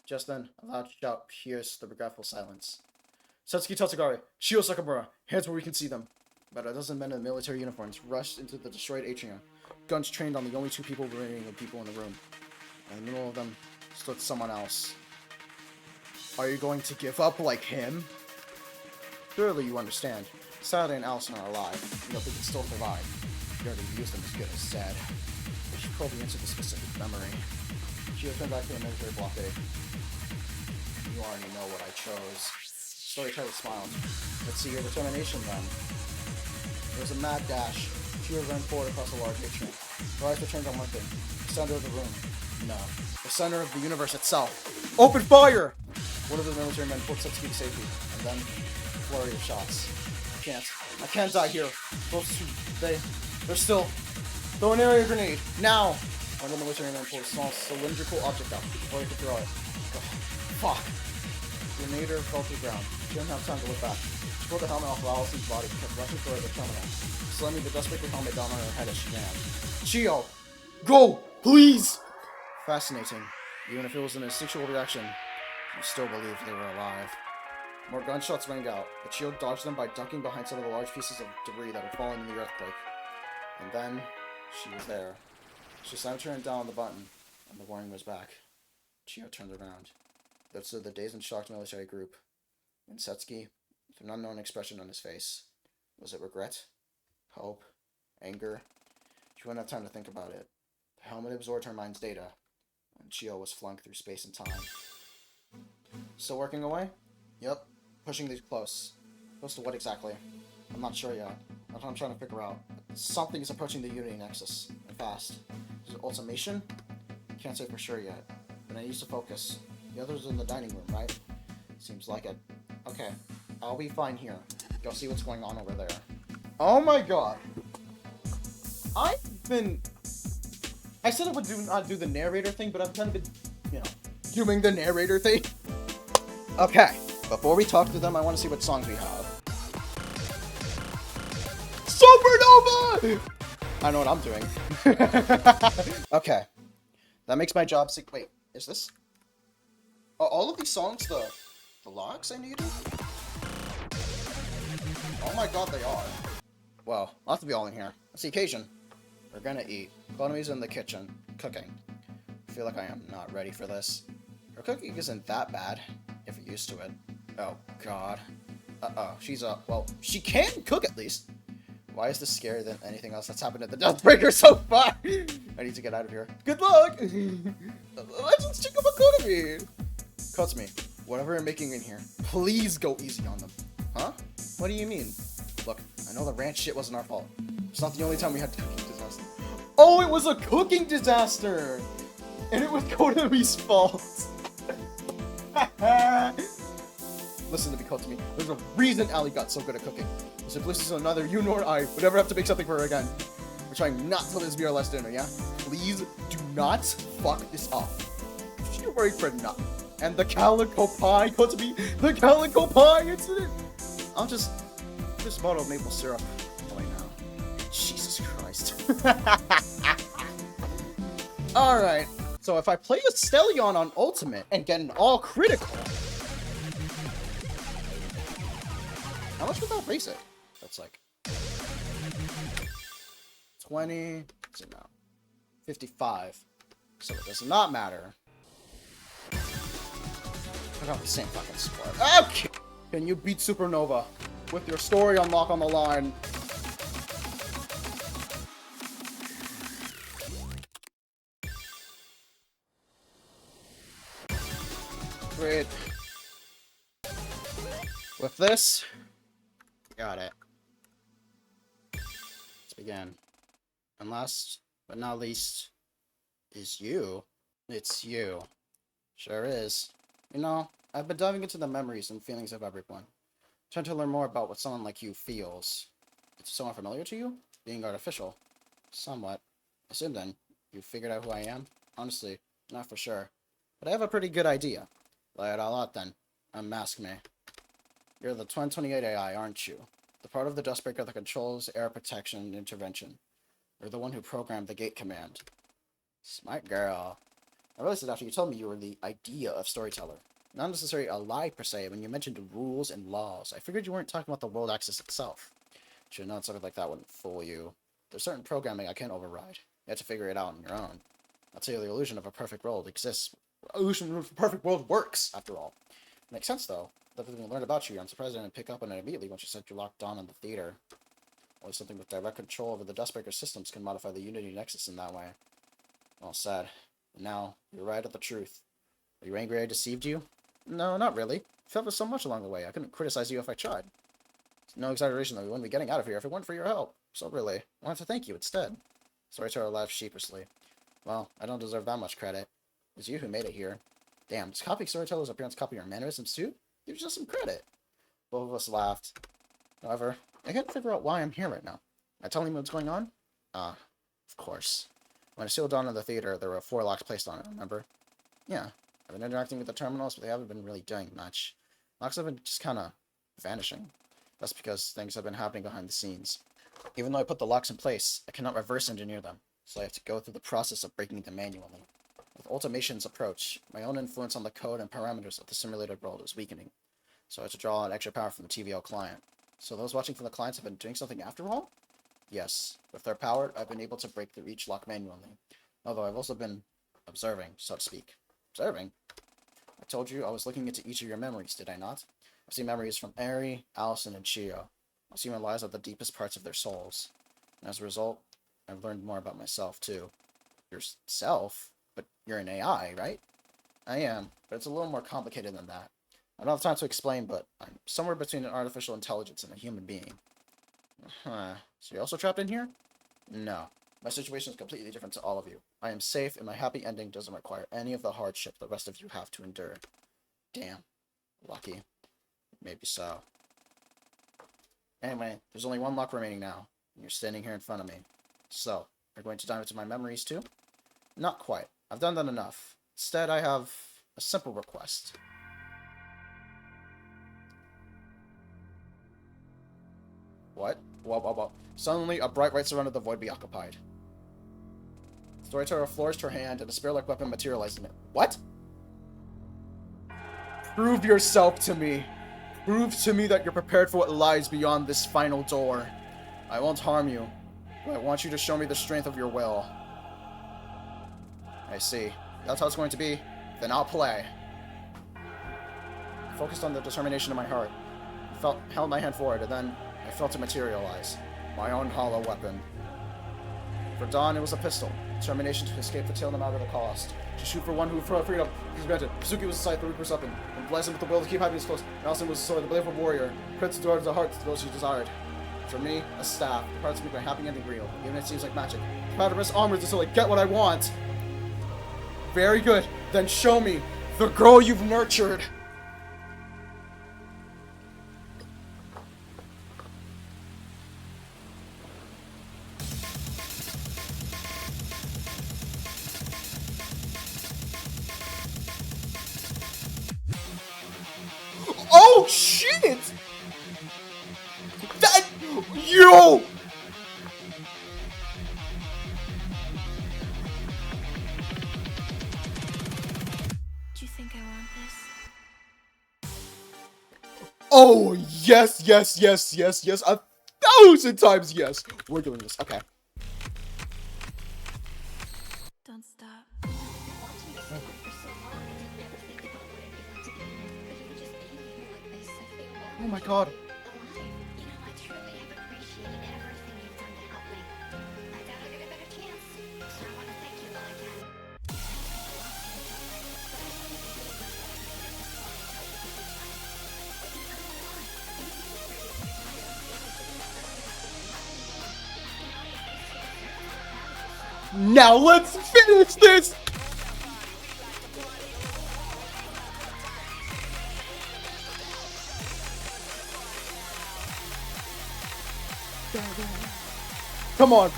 Just then, a loud shout pierced the regretful silence. Satsuki Tatsugari, Shio Sakamura, hands where we can see them. About a dozen men in military uniforms rushed into the destroyed atrium, guns trained on the only two people remaining of people in the room. And in the middle of them stood someone else. Are you going to give up like him? Surely you understand. Saturday and Allison are alive. You know, they can still survive. You already used them as good as dead. They should probably answer the specific memory. She has been back to the military blockade. You already know what I chose. Storyteller smiled. Let's see your determination then. There was a mad dash. She ran forward across a large atrium. Her eyes were turned on one thing. The center of the room. No. The center of the universe itself. Open fire! One of the military men pulled Satsuki to safety, and then a flurry of shots. I can't die here. Those two, they're still. Throw an area grenade, now! One of the military men pulled a small cylindrical object out before he could throw it. Fuck. The grenader fell to the ground. She didn't have time to look back. She pulled the helmet off of Allison's body and kept rushing for the terminal, slamming the dust-breaker helmet down on her head as she ran. Chio! Go! Please! Fascinating. Even if it was an instinctual reaction, you still believed they were alive. More gunshots rang out, but Chio dodged them by ducking behind some of the large pieces of debris that had fallen in the earthquake. And then, she was there. She slammed her hand down on the button, and the warning was back. Chio turned around. There stood the dazed and shocked military group. And Setsuki, with an unknown expression on his face. Was it regret? Hope? Anger? She wouldn't have time to think about it. The helmet absorbed her mind's data, and Chio was flung through space and time. Still working away? Yep. Pushing these close. Close to what exactly? I'm not sure yet. That's what I'm trying to figure out. Something is approaching the Unity Nexus, and fast. Is it ultimation? Can't say for sure yet, but I need to focus. The others are in the dining room, right? Seems like it. Okay, I'll be fine here. Go see what's going on over there. Oh my god! I said I would not do the narrator thing, but I've kind of been, you know, doing the narrator thing. Okay, before we talk to them, I want to see what songs we have. Supernova! I know what I'm doing. Okay. That makes my job sick. Wait, is this? Are all of these songs the logs I needed? Oh my god, they are. Well, I'll have to be all in here. It's the occasion. We're gonna eat. Konomi's in the kitchen, cooking. I feel like I am not ready for this. Her cooking isn't that bad, if you're used to it. Oh god. Uh-oh, well, she can cook at least. Why is this scarier than anything else that's happened at the Deathbreaker so far? I need to get out of here. Good luck! Let's check out Konomi! Kotsumi, whatever you're making in here, please go easy on them. Huh? What do you mean? Look, I know the ranch shit wasn't our fault. It's not the only time we had a cooking disaster. Oh, it was a cooking disaster! And it was Konomi's fault! Listen to me, Kotsumi. There's a reason Ali got so good at cooking. So this is neither you nor I would ever have to make something for her again. We're trying not to let this be our last dinner, yeah? Please do not fuck this up. She's worried for nothing. And the calico pie, Kotsumi, the calico pie incident. I'll just this bottle of maple syrup away now. Jesus Christ. Alright, so if I play a Stellion on Ultimate and get an all critical, how much would that raise it? That's like 20, what's it now? 55. So it does not matter. I got the same fucking score. Okay! Can you beat Supernova? with your story unlock on the line. Great. With this, got it. Let's begin. And last but not least is you. It's you. Sure is. You know, I've been diving into the memories and feelings of everyone, trying to learn more about what someone like you feels. It's so unfamiliar to you? Being artificial? Somewhat. Assume then, you figured out who I am? Honestly, not for sure. But I have a pretty good idea. Lay it all out then. Unmask me. You're the Twin 28 AI, aren't you? The part of the Dustbreaker that controls air protection and intervention. You're the one who programmed the gate command. Smart girl. I realized it after you told me you were the idea of storyteller. Not necessarily a lie per se, when you mentioned rules and laws. I figured you weren't talking about the world axis itself. Should have known something like that wouldn't fool you. There's certain programming I can't override. You have to figure it out on your own. I'll tell you the illusion of a perfect world exists. Illusion of a perfect world works, after all. Makes sense, though. Everything I learned about you, I'm surprised I didn't pick up on it immediately once you said you locked on in the theater. Only something with direct control over the Dustbreaker systems can modify the Unity Nexus in that way. Well said. And now, you're right at the truth. Are you angry I deceived you? No, not really. I felt so much along the way. I couldn't criticize you if I tried. It's no exaggeration, though. We wouldn't be getting out of here if it weren't for your help. So really, I wanted to thank you instead. Storyteller laughed sheepishly. Well, I don't deserve that much credit. It was you who made it here. Damn, does copying Storyteller's appearance copy your mannerisms too? Give yourself some credit. Both of us laughed. However, I can't figure out why I'm here right now. Am I telling you what's going on? Of course. When I sealed on in the theater, there were 4 locks placed on it, remember? Yeah. I've been interacting with the terminals, but they haven't been really doing much. Locks have been just kind of vanishing. That's because things have been happening behind the scenes. Even though I put the locks in place, I cannot reverse engineer them, so I have to go through the process of breaking them manually. With Ultimation's approach, my own influence on the code and parameters of the simulated world is weakening, so I have to draw on extra power from the TVL client. So those watching from the clients have been doing something after all? Yes. With their power, I've been able to break through each lock manually, although I've also been observing, so to speak. Observing? I told you I was looking into each of your memories, did I not? I've seen memories from Eri, Allison, and Chio. I've seen what lies at the deepest parts of their souls. And as a result, I've learned more about myself, too. Yourself? But you're an AI, right? I am, but it's a little more complicated than that. I don't have time to explain, but I'm somewhere between an artificial intelligence and a human being. Huh. So you're also trapped in here? No. My situation is completely different to all of you. I am safe, and my happy ending doesn't require any of the hardship the rest of you have to endure. Damn. Lucky. Maybe so. Anyway, there's only 1 lock remaining now, and you're standing here in front of me. So, you're going to dive into my memories too? Not quite. I've done that enough. Instead, I have a simple request. What? Whoa. Suddenly, a bright light surrounded the void be occupied. Storyteller flourished her hand, and a spear-like weapon materialized in it. What? Prove yourself to me. Prove to me that you're prepared for what lies beyond this final door. I won't harm you, but I want you to show me the strength of your will. I see. That's how it's going to be. Then I'll play. I focused on the determination in my heart. Held my hand forward, and then I felt it materialize. My own hollow weapon. For Dawn, it was a pistol. Determination to escape the tail no matter the cost. To shoot for one who for freedom was granted. Suzuki was a sight, the Reaper's weapon. And blessed with the will to keep happiness close. Nelson was a sword, the blade of a warrior. Prince adored the heart to those she desired. For me, a staff. The parts make my happy ending real, even if it seems like magic. Proud to rest onwards until I get what I want. Very good. Then show me the girl you've nurtured. Oh shit! That yo! Do you think I want this? Oh yes, 1,000 times yes. We're doing this. Okay. Don't stop. Oh my god. Now let's finish this! Come on.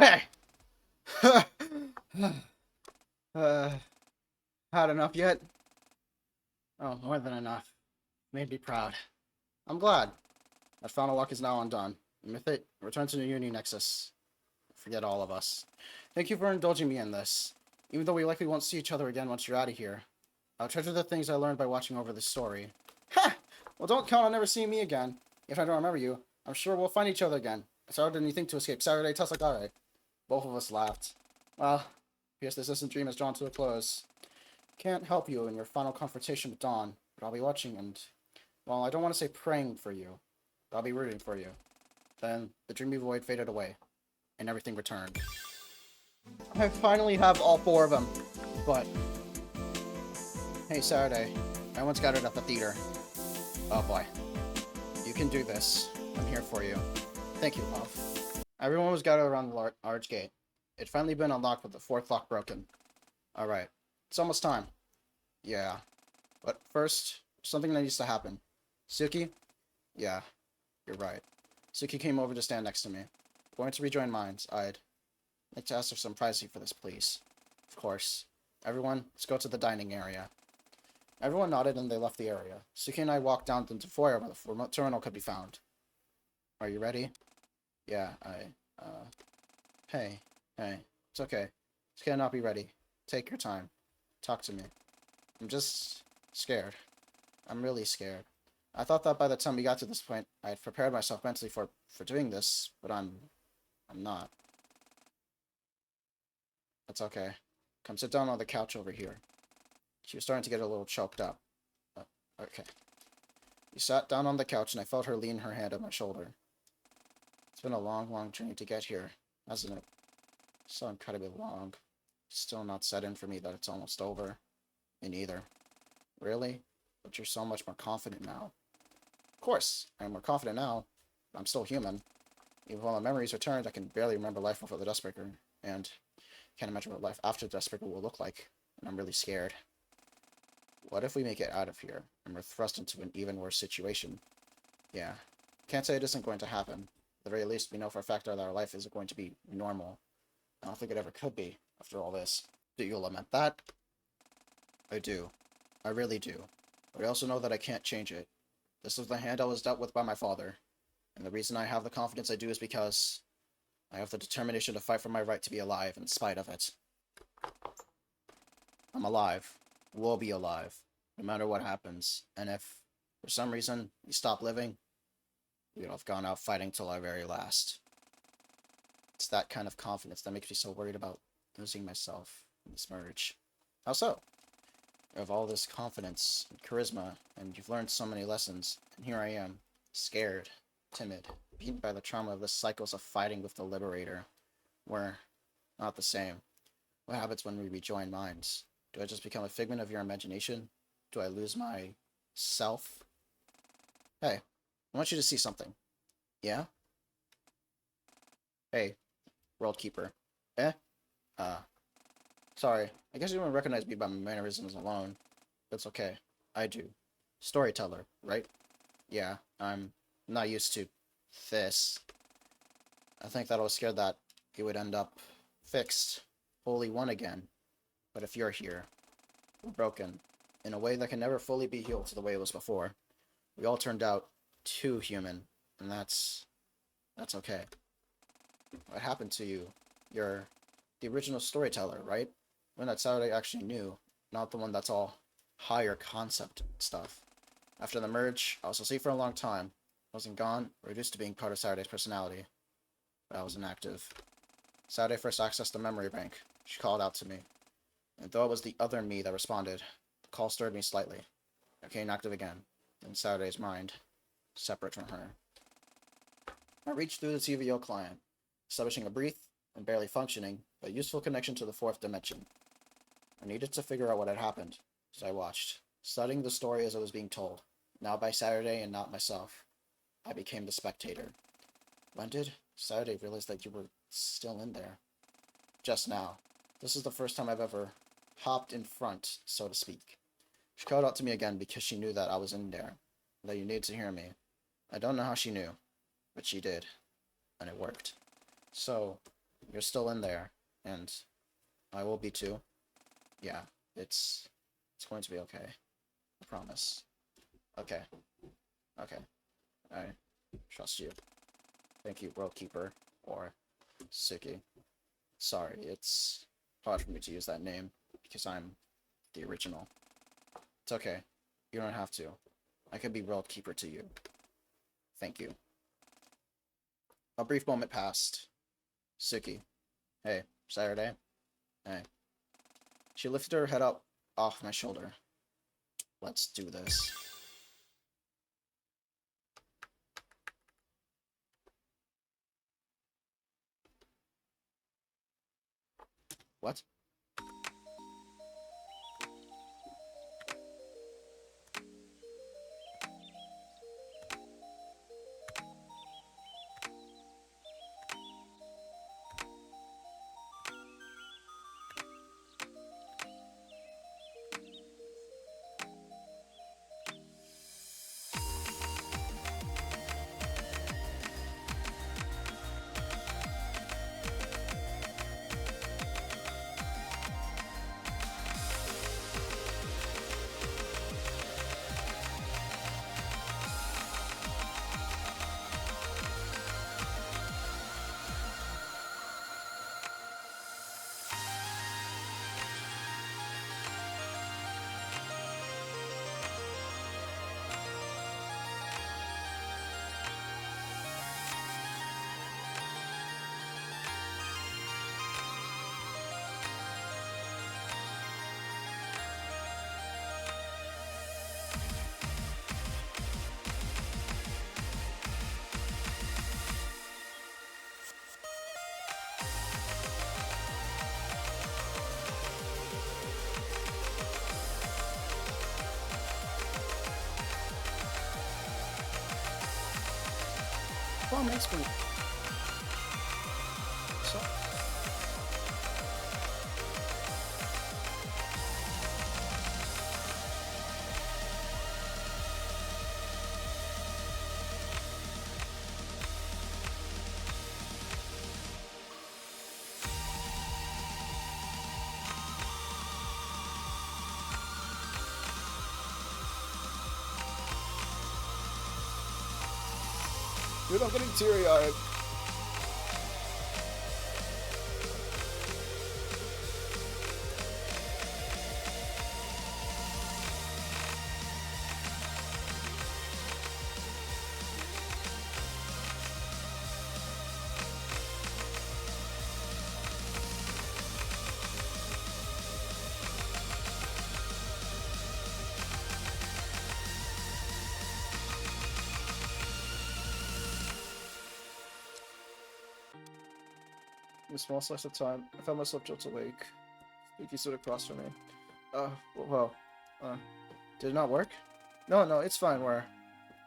Okay. uh, had enough yet? Oh, more than enough. Made me proud. I'm glad. That final walk is now undone. And with it, return to the Uni Nexus. Forget all of us. Thank you for indulging me in this. Even though we likely won't see each other again once you're out of here. I'll treasure the things I learned by watching over this story. Ha! Well, don't count on never seeing me again. If I don't remember you, I'm sure we'll find each other again. It's harder than you think to escape Saturday Tasagare. Both of us laughed. Well, I guess this distant dream has drawn to a close. Can't help you in your final confrontation with Dawn, but I'll be watching and, well, I don't want to say praying for you, but I'll be rooting for you. Then the dreamy void faded away, and everything returned. I finally have all 4 of them, but... Hey, Saturday. Everyone's gathered at the theater. Oh boy. You can do this. I'm here for you. Thank you, love. Everyone was gathered around the large gate. It'd finally been unlocked with the 4th lock broken. Alright. It's almost time. Yeah. But first, something that needs to happen. Suki? Yeah. You're right. Suki came over to stand next to me. Going to rejoin minds, I'd like to ask for some privacy for this, please. Of course. Everyone, let's go to the dining area. Everyone nodded and they left the area. Suki and I walked down into the foyer where the remote terminal could be found. Are you ready? Yeah, Hey. It's okay. This cannot be ready. Take your time. Talk to me. I'm just scared. I'm really scared. I thought that by the time we got to this point, I had prepared myself mentally for doing this, but I'm not. That's okay. Come sit down on the couch over here. She was starting to get a little choked up. Okay. We sat down on the couch and I felt her lean her hand on my shoulder. It's been a long, long journey to get here, hasn't it? So incredibly long. Still not set in for me that it's almost over. Me neither. Really? But you're so much more confident now. Of course, I'm more confident now, but I'm still human. Even while the memories returned, I can barely remember life before the Dustbreaker, and can't imagine what life after the Dustbreaker will look like, and I'm really scared. What if we make it out of here, and we're thrust into an even worse situation? Yeah. Can't say it isn't going to happen. At the very least, we know for a fact that our life isn't going to be normal. I don't think it ever could be, after all this. Do you lament that? I do. I really do. But I also know that I can't change it. This was the hand I was dealt with by my father. And the reason I have the confidence I do is because I have the determination to fight for my right to be alive in spite of it. I'm alive. We'll be alive. No matter what happens. And if, for some reason, we stop living, we'll have gone out fighting till our very last. It's that kind of confidence that makes me so worried about losing myself in this merge. How so? You have all this confidence and charisma, and you've learned so many lessons, and here I am, scared, timid, beaten by the trauma of the cycles of fighting with the Liberator. We're not the same. What happens when we rejoin minds? Do I just become a figment of your imagination? Do I lose my self? Hey, I want you to see something. Yeah? Hey, World Keeper. Eh? Sorry. I guess you don't recognize me by my mannerisms alone. That's okay. I do. Storyteller, right? Yeah, I'm not used to this. I think that I was scared that it would end up fixed, fully one again. But if you're here, we're broken. in a way that can never fully be healed to the way it was before. We all turned out too human, and that's okay. What happened to you? You're the original storyteller, right? One that Saturday actually knew, not the one that's all higher concept stuff. After the merge, I was asleep for a long time. I wasn't gone, reduced to being part of Saturday's personality, but I was inactive. Saturday first accessed the memory bank. She called out to me, and though it was the other me that responded, the call stirred me slightly. I became active again, in Saturday's mind, separate from her. I reached through the TVO client, establishing a brief and barely functioning, but useful connection to the fourth dimension. I needed to figure out what had happened, so I watched, studying the story as it was being told, now by Saturday and not myself. I became the spectator. When did Saturday realize that you were still in there? Just now. This is the first time I've ever hopped in front, so to speak. She called out to me again because she knew that I was in there, that you needed to hear me. I don't know how she knew, but she did, and it worked. So, you're still in there, and I will be too. Yeah, it's going to be okay. I promise. Okay. Okay. I trust you. Thank you, World Keeper, or Suki. Sorry, it's hard for me to use that name, because I'm the original. It's okay. You don't have to. I can be World Keeper to you. Thank you. A brief moment passed. Suki. Hey, Saturday. Hey. She lifted her head up off my shoulder. Let's do this. What? Well, makes me. So. Dude, I'm getting teary-eyed. In a small slice of time, I found myself jolted awake. Yuki stood across from me. Well, did it not work? No, it's fine. We're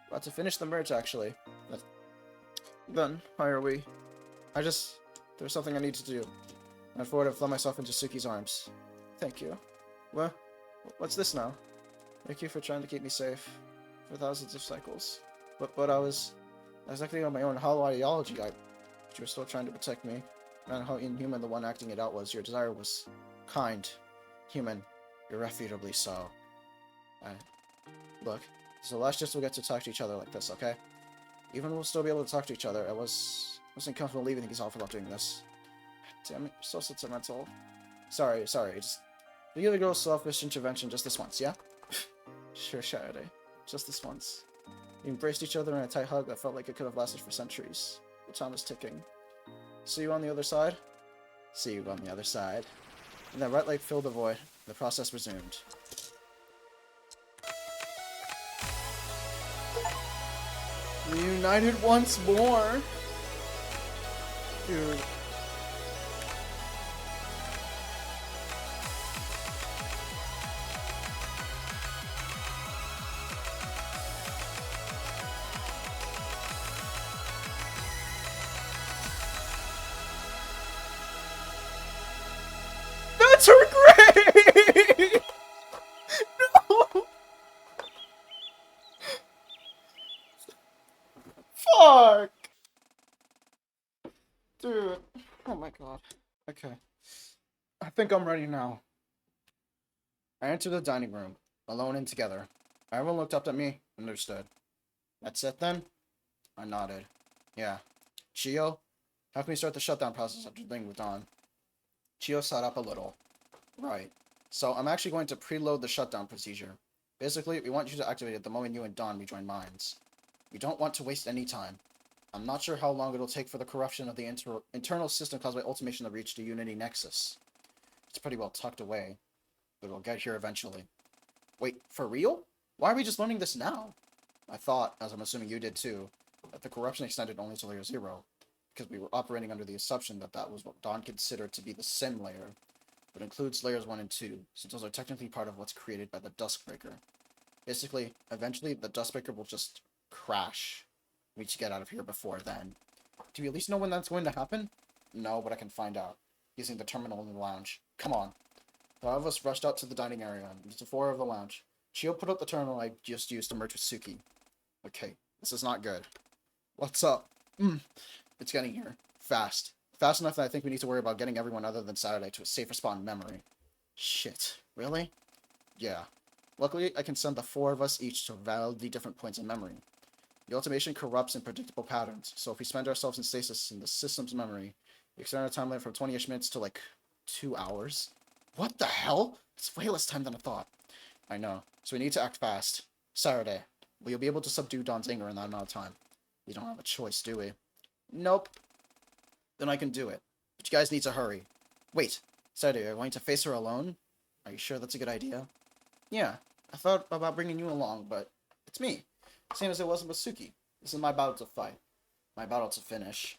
about to finish the merge, actually. Then, how are we? There's something I need to do. I forward and flung myself into Suki's arms. Thank you. Well, what's this now? Thank you for trying to keep me safe for thousands of cycles. But I was acting on my own hollow ideology. But you were still trying to protect me. No matter how inhuman the one acting it out was, your desire was kind, human, irrefutably so. Alright. Look, this is the last chance we'll get to talk to each other like this, okay? Even we'll still be able to talk to each other. Wasn't comfortable leaving things off without doing this. Damn it, so sentimental. Sorry. Just give the girl selfish intervention just this once, yeah? Sure, Saturday. Just this once. We embraced each other in a tight hug that felt like it could have lasted for centuries. The time is ticking. See you on the other side? See you on the other side. And that right leg filled the void. The process resumed. Reunited once more! Dude. That's her grave! No! Fuck! Dude. Oh my god. Okay. I think I'm ready now. I entered the dining room, alone and together. Everyone looked up at me and understood. That's it then? I nodded. Yeah. Chio, help me start the shutdown process after dealing with Dawn. Chio sat up a little. Right. So I'm actually going to preload the shutdown procedure. Basically, we want you to activate it the moment you and Dawn rejoin minds. We don't want to waste any time. I'm not sure how long it'll take for the corruption of the internal system caused by ultimation to reach the Unity Nexus. It's pretty well tucked away, but it'll get here eventually. Wait, for real? Why are we just learning this now? I thought, as I'm assuming you did too, that the corruption extended only to layer 0, because we were operating under the assumption that that was what Dawn considered to be the sim layer, but includes layers 1 and 2, since those are technically part of what's created by the Duskbreaker. Basically, eventually, the Duskbreaker will just crash. We need to get out of here before then. Do you at least know when that's going to happen? No, but I can find out, using the terminal in the lounge. Come on. The five of us rushed out to the dining area, into the floor of the lounge. Chio put up the terminal I just used to merge with Suki. Okay, this is not good. What's up? It's getting here. Fast. Fast enough that I think we need to worry about getting everyone other than Saturday to a safer spot in memory. Shit. Really? Yeah. Luckily, I can send the 4 of us each to validly different points in memory. The automation corrupts in predictable patterns, so if we spend ourselves in stasis in the system's memory, we extend our time limit from 20-ish minutes to, 2 hours. What the hell? It's way less time than I thought. I know, so we need to act fast. Saturday, will you be able to subdue Dawn's anger in that amount of time? We don't have a choice, do we? Nope. Then I can do it. But you guys need to hurry. Wait, Saturday, are you going to face her alone? Are you sure that's a good idea? Yeah, I thought about bringing you along, but it's me. Same as it was with Suki. This is my battle to fight. My battle to finish.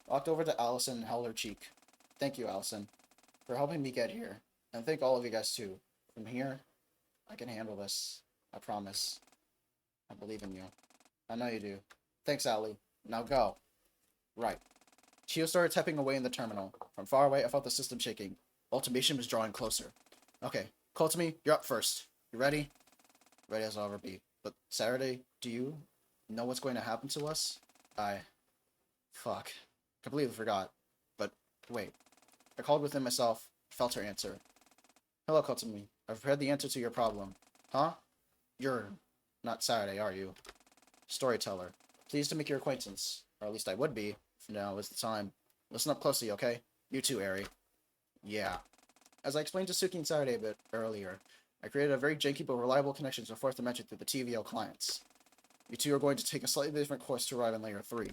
Walked over to Allison and held her cheek. Thank you, Allison, for helping me get here. And thank all of you guys, too. From here, I can handle this. I promise. I believe in you. I know you do. Thanks, Allie. Now go. Right. Chio started tapping away in the terminal. From far away, I felt the system shaking. Automation was drawing closer. Okay, call to me. You're up first. You ready? Ready as I'll ever be. But Saturday, do you know what's going to happen to us? Fuck. Completely forgot. But wait. I called within myself, felt her answer. Hello, Kotsumi. I've heard the answer to your problem. Huh? You're not Saturday, are you? Storyteller. Pleased to make your acquaintance. Or at least I would be, if now is the time. Listen up closely, okay? You too, Eri. Yeah. As I explained to Suki and Saturday a bit earlier, I created a very janky but reliable connection to the 4th dimension through the TVO clients. You two are going to take a slightly different course to arrive in Layer 3.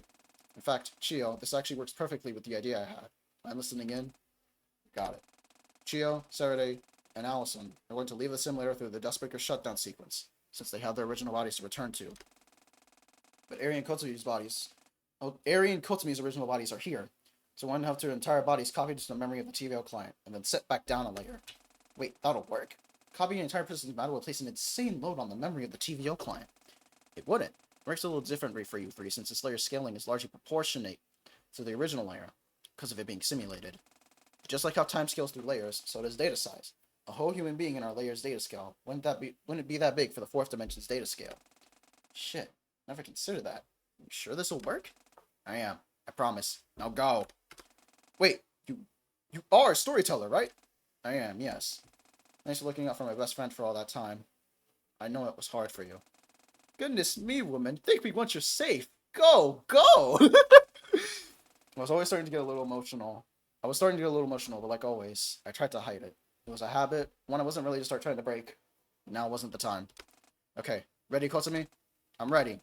In fact, Chio, this actually works perfectly with the idea I had. I'm listening in. Got it. Chio, Saturday, and Allison are going to leave the simulator through the Duskbreaker shutdown sequence, since they have their original bodies to return to. But Eri and Kotumi's original bodies are here, so one have their entire bodies copied to the memory of the TVO client, and then set back down a layer. Wait, that'll work? Copying an entire person's matter will place an insane load on the memory of the TVO client. It wouldn't. It works a little differently for you three, since this layer's scaling is largely proportionate to the original layer, because of it being simulated. Just like how time scales through layers, so does data size. A whole human being in our layer's data scale. Wouldn't it be that big for the 4th dimension's data scale? Shit, never considered that. You sure this'll work? I am. I promise. Now go. Wait, you are a storyteller, right? I am, yes. Thanks for looking out for my best friend for all that time. I know it was hard for you. Goodness me, woman. Think me once you're safe. Go, go! I was always starting to get a little emotional. But like always, I tried to hide it. It was a habit, one I wasn't ready to start trying to break. Now wasn't the time. Okay, ready, Kotsumi? I'm ready.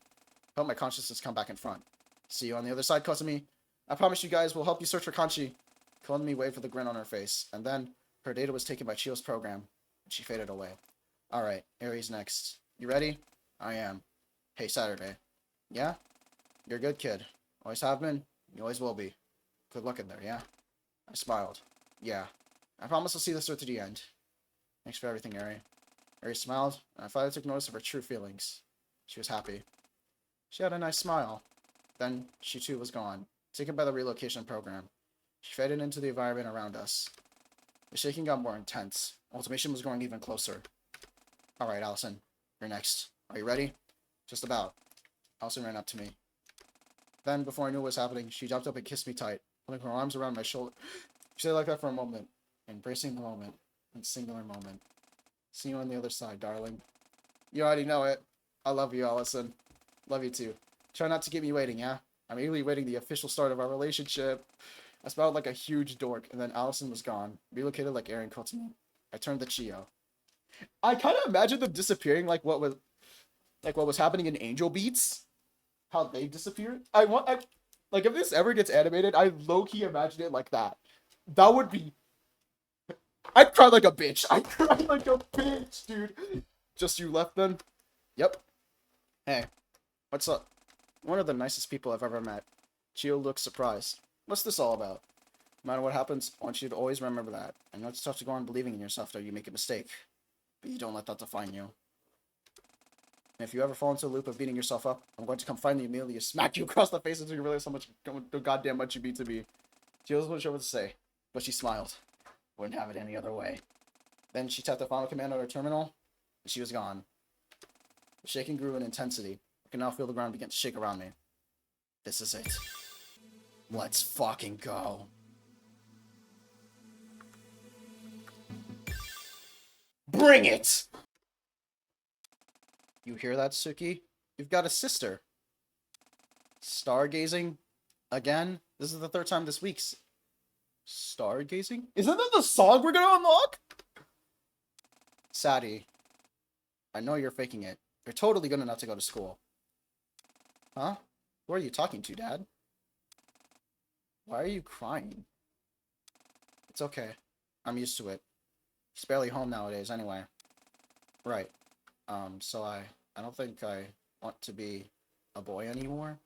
Help my consciousness come back in front. See you on the other side, Kotsumi. I promise you guys we'll help you search for Kanchi. Kotsumi waved with a grin on her face, and then her data was taken by Chio's program, and she faded away. Alright, Aries next. You ready? I am. Hey, Saturday. Yeah? You're a good kid. Always have been, you always will be. Good luck in there, yeah? I smiled. Yeah. I promise I'll see this through to the end. Thanks for everything, Ari. Ari smiled, and I finally took notice of her true feelings. She was happy. She had a nice smile. Then, she too was gone, taken by the relocation program. She faded into the environment around us. The shaking got more intense. Ultimation was growing even closer. Alright, Allison. You're next. Are you ready? Just about. Allison ran up to me. Then, before I knew what was happening, she jumped up and kissed me tight, putting her arms around my shoulder. She stayed like that for a moment, embracing the moment, and singular moment. See you on the other side, darling. You already know it. I love you, Allison. Love you too. Try not to keep me waiting, yeah? I'm eagerly waiting the official start of our relationship. I smiled like a huge dork, and then Allison was gone, relocated like Aaron Kotsumi. I turned to Chio. I kind of imagine them disappearing like what was happening in Angel Beats. How they disappeared. Like if this ever gets animated, I low-key imagine it like that. That would be... I'd cry like a bitch. I'd cry like a bitch, dude. Just you left then? Yep. Hey, what's up? One of the nicest people I've ever met. Chio looks surprised. What's this all about? No matter what happens, I want you to always remember that. I know it's tough to go on believing in yourself after you make a mistake, but you don't let that define you. And if you ever fall into a loop of beating yourself up, I'm going to come find you immediately and smack you across the face until you realize how goddamn much you beat to me. She wasn't sure what to say, but she smiled. Wouldn't have it any other way. Then she tapped the final command on her terminal, and she was gone. The shaking grew in intensity. I could now feel the ground begin to shake around me. This is it. Let's fucking go. Bring it! You hear that, Suki? You've got a sister. Stargazing? Again? This is the third time this week's. Stargazing? Isn't that the song we're gonna unlock? Sadie. I know you're faking it. You're totally good enough to go to school. Huh? Who are you talking to, Dad? Why are you crying? It's okay. I'm used to it. He's barely home nowadays anyway. Right. So I don't think I want to be a boy anymore.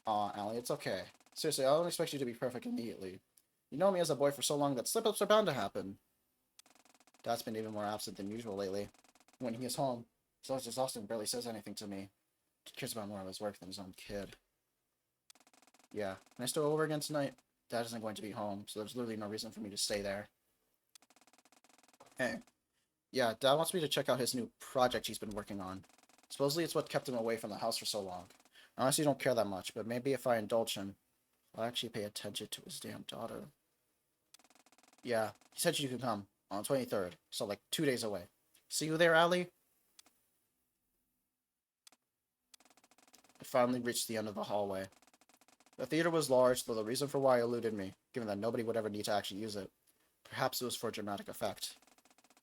Aw, Allie, it's okay. Seriously, I don't expect you to be perfect immediately. You know me as a boy for so long that slip-ups are bound to happen. Dad's been even more absent than usual lately. When he is home, he's always exhausted and barely says anything to me. He cares about more of his work than his own kid. Yeah, can I start over again tonight? Dad isn't going to be home, so there's literally no reason for me to stay there. Hey. Yeah, Dad wants me to check out his new project he's been working on. Supposedly it's what kept him away from the house for so long. I honestly don't care that much, but maybe if I indulge him, I'll actually pay attention to his damn daughter. Yeah, he said you can come on the 23rd, so like 2 days away. See you there, Allie? I finally reached the end of the hallway. The theater was large, though the reason for why eluded me, given that nobody would ever need to actually use it. Perhaps it was for dramatic effect.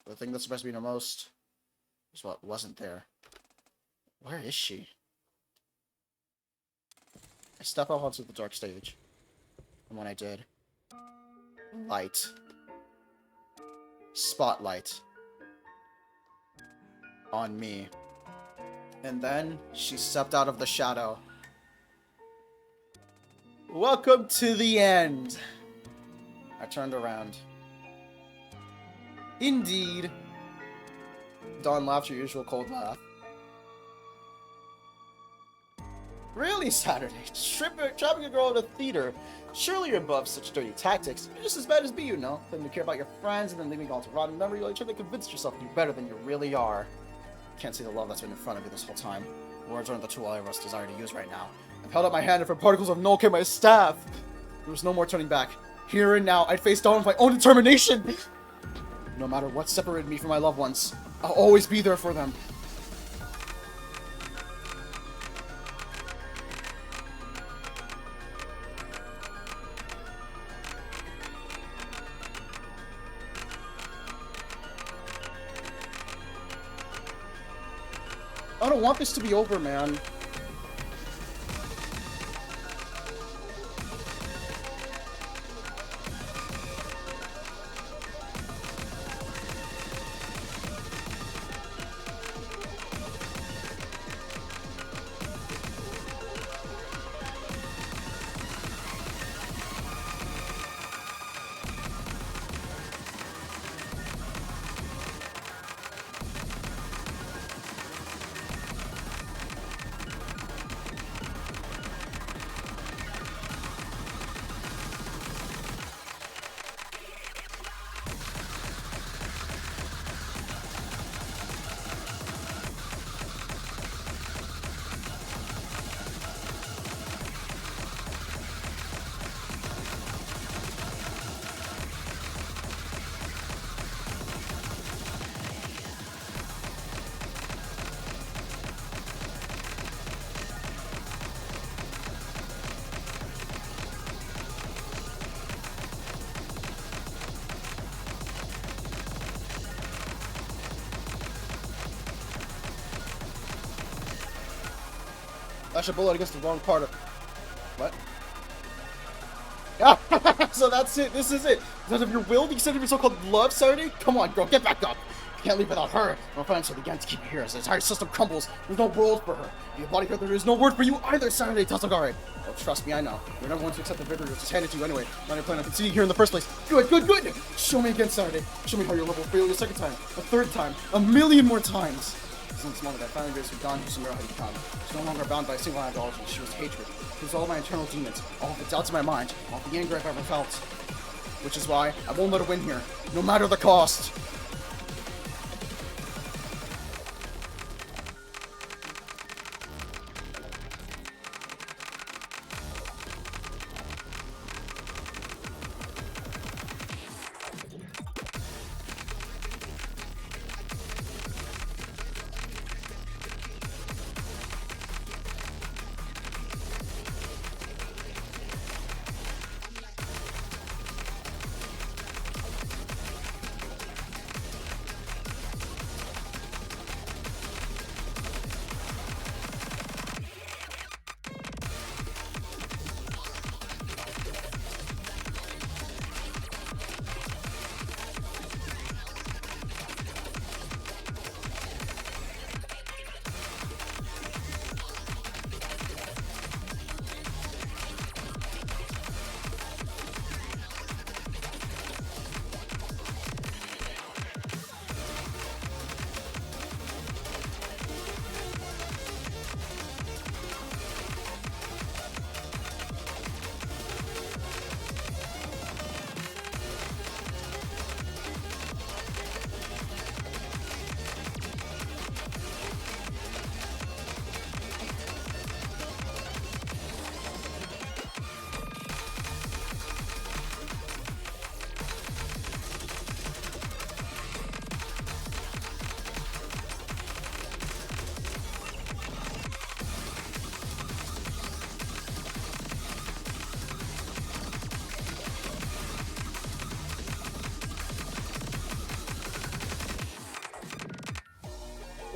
But the thing that surprised me the most was what wasn't there. Where is she? I stepped out onto the dark stage. And when I did, light. Spotlight. On me. And then she stepped out of the shadow. Welcome to the end. I turned around. Indeed. Dawn laughed her usual cold laugh. Really, Saturday? Trapping a girl at a theater. Surely you're above such dirty tactics. You're just as bad as me, you know. Claiming to care about your friends and then leaving all to rotten memory while you try to convince yourself you're better than you really are. Can't see the love that's been in front of you this whole time. Words aren't the tool I most desire to use right now. I've held up my hand and for particles of null came my staff. There was no more turning back. Here and now, I'd face Dawn with my own determination. No matter what separated me from my loved ones, I'll always be there for them. I don't want this to be over, man. Flash a bullet against the wrong part of... What? So that's it. This is it. Because of your will, you said of your so-called love, Saturday? Come on, girl, get back up. You can't leave without her. I'll find something again to keep you here as the entire system crumbles. There's no world for her. Your body there is no word for you either, Saturday. Tatsugare. Oh, trust me, I know. You're never going to accept the victory which is handed to you anyway. Not plan on continuing here in the first place. Good, good, good. Show me again, Saturday. Show me how your love will fail you a second time, a third time, a million more times. Since the moment I finally raised her dawn, who Samira had become. She's no longer bound by a single idolatry. She was hatred. It was all my internal demons, all the doubts in my mind, all the anger I've ever felt. Which is why I won't let her win here, no matter the cost.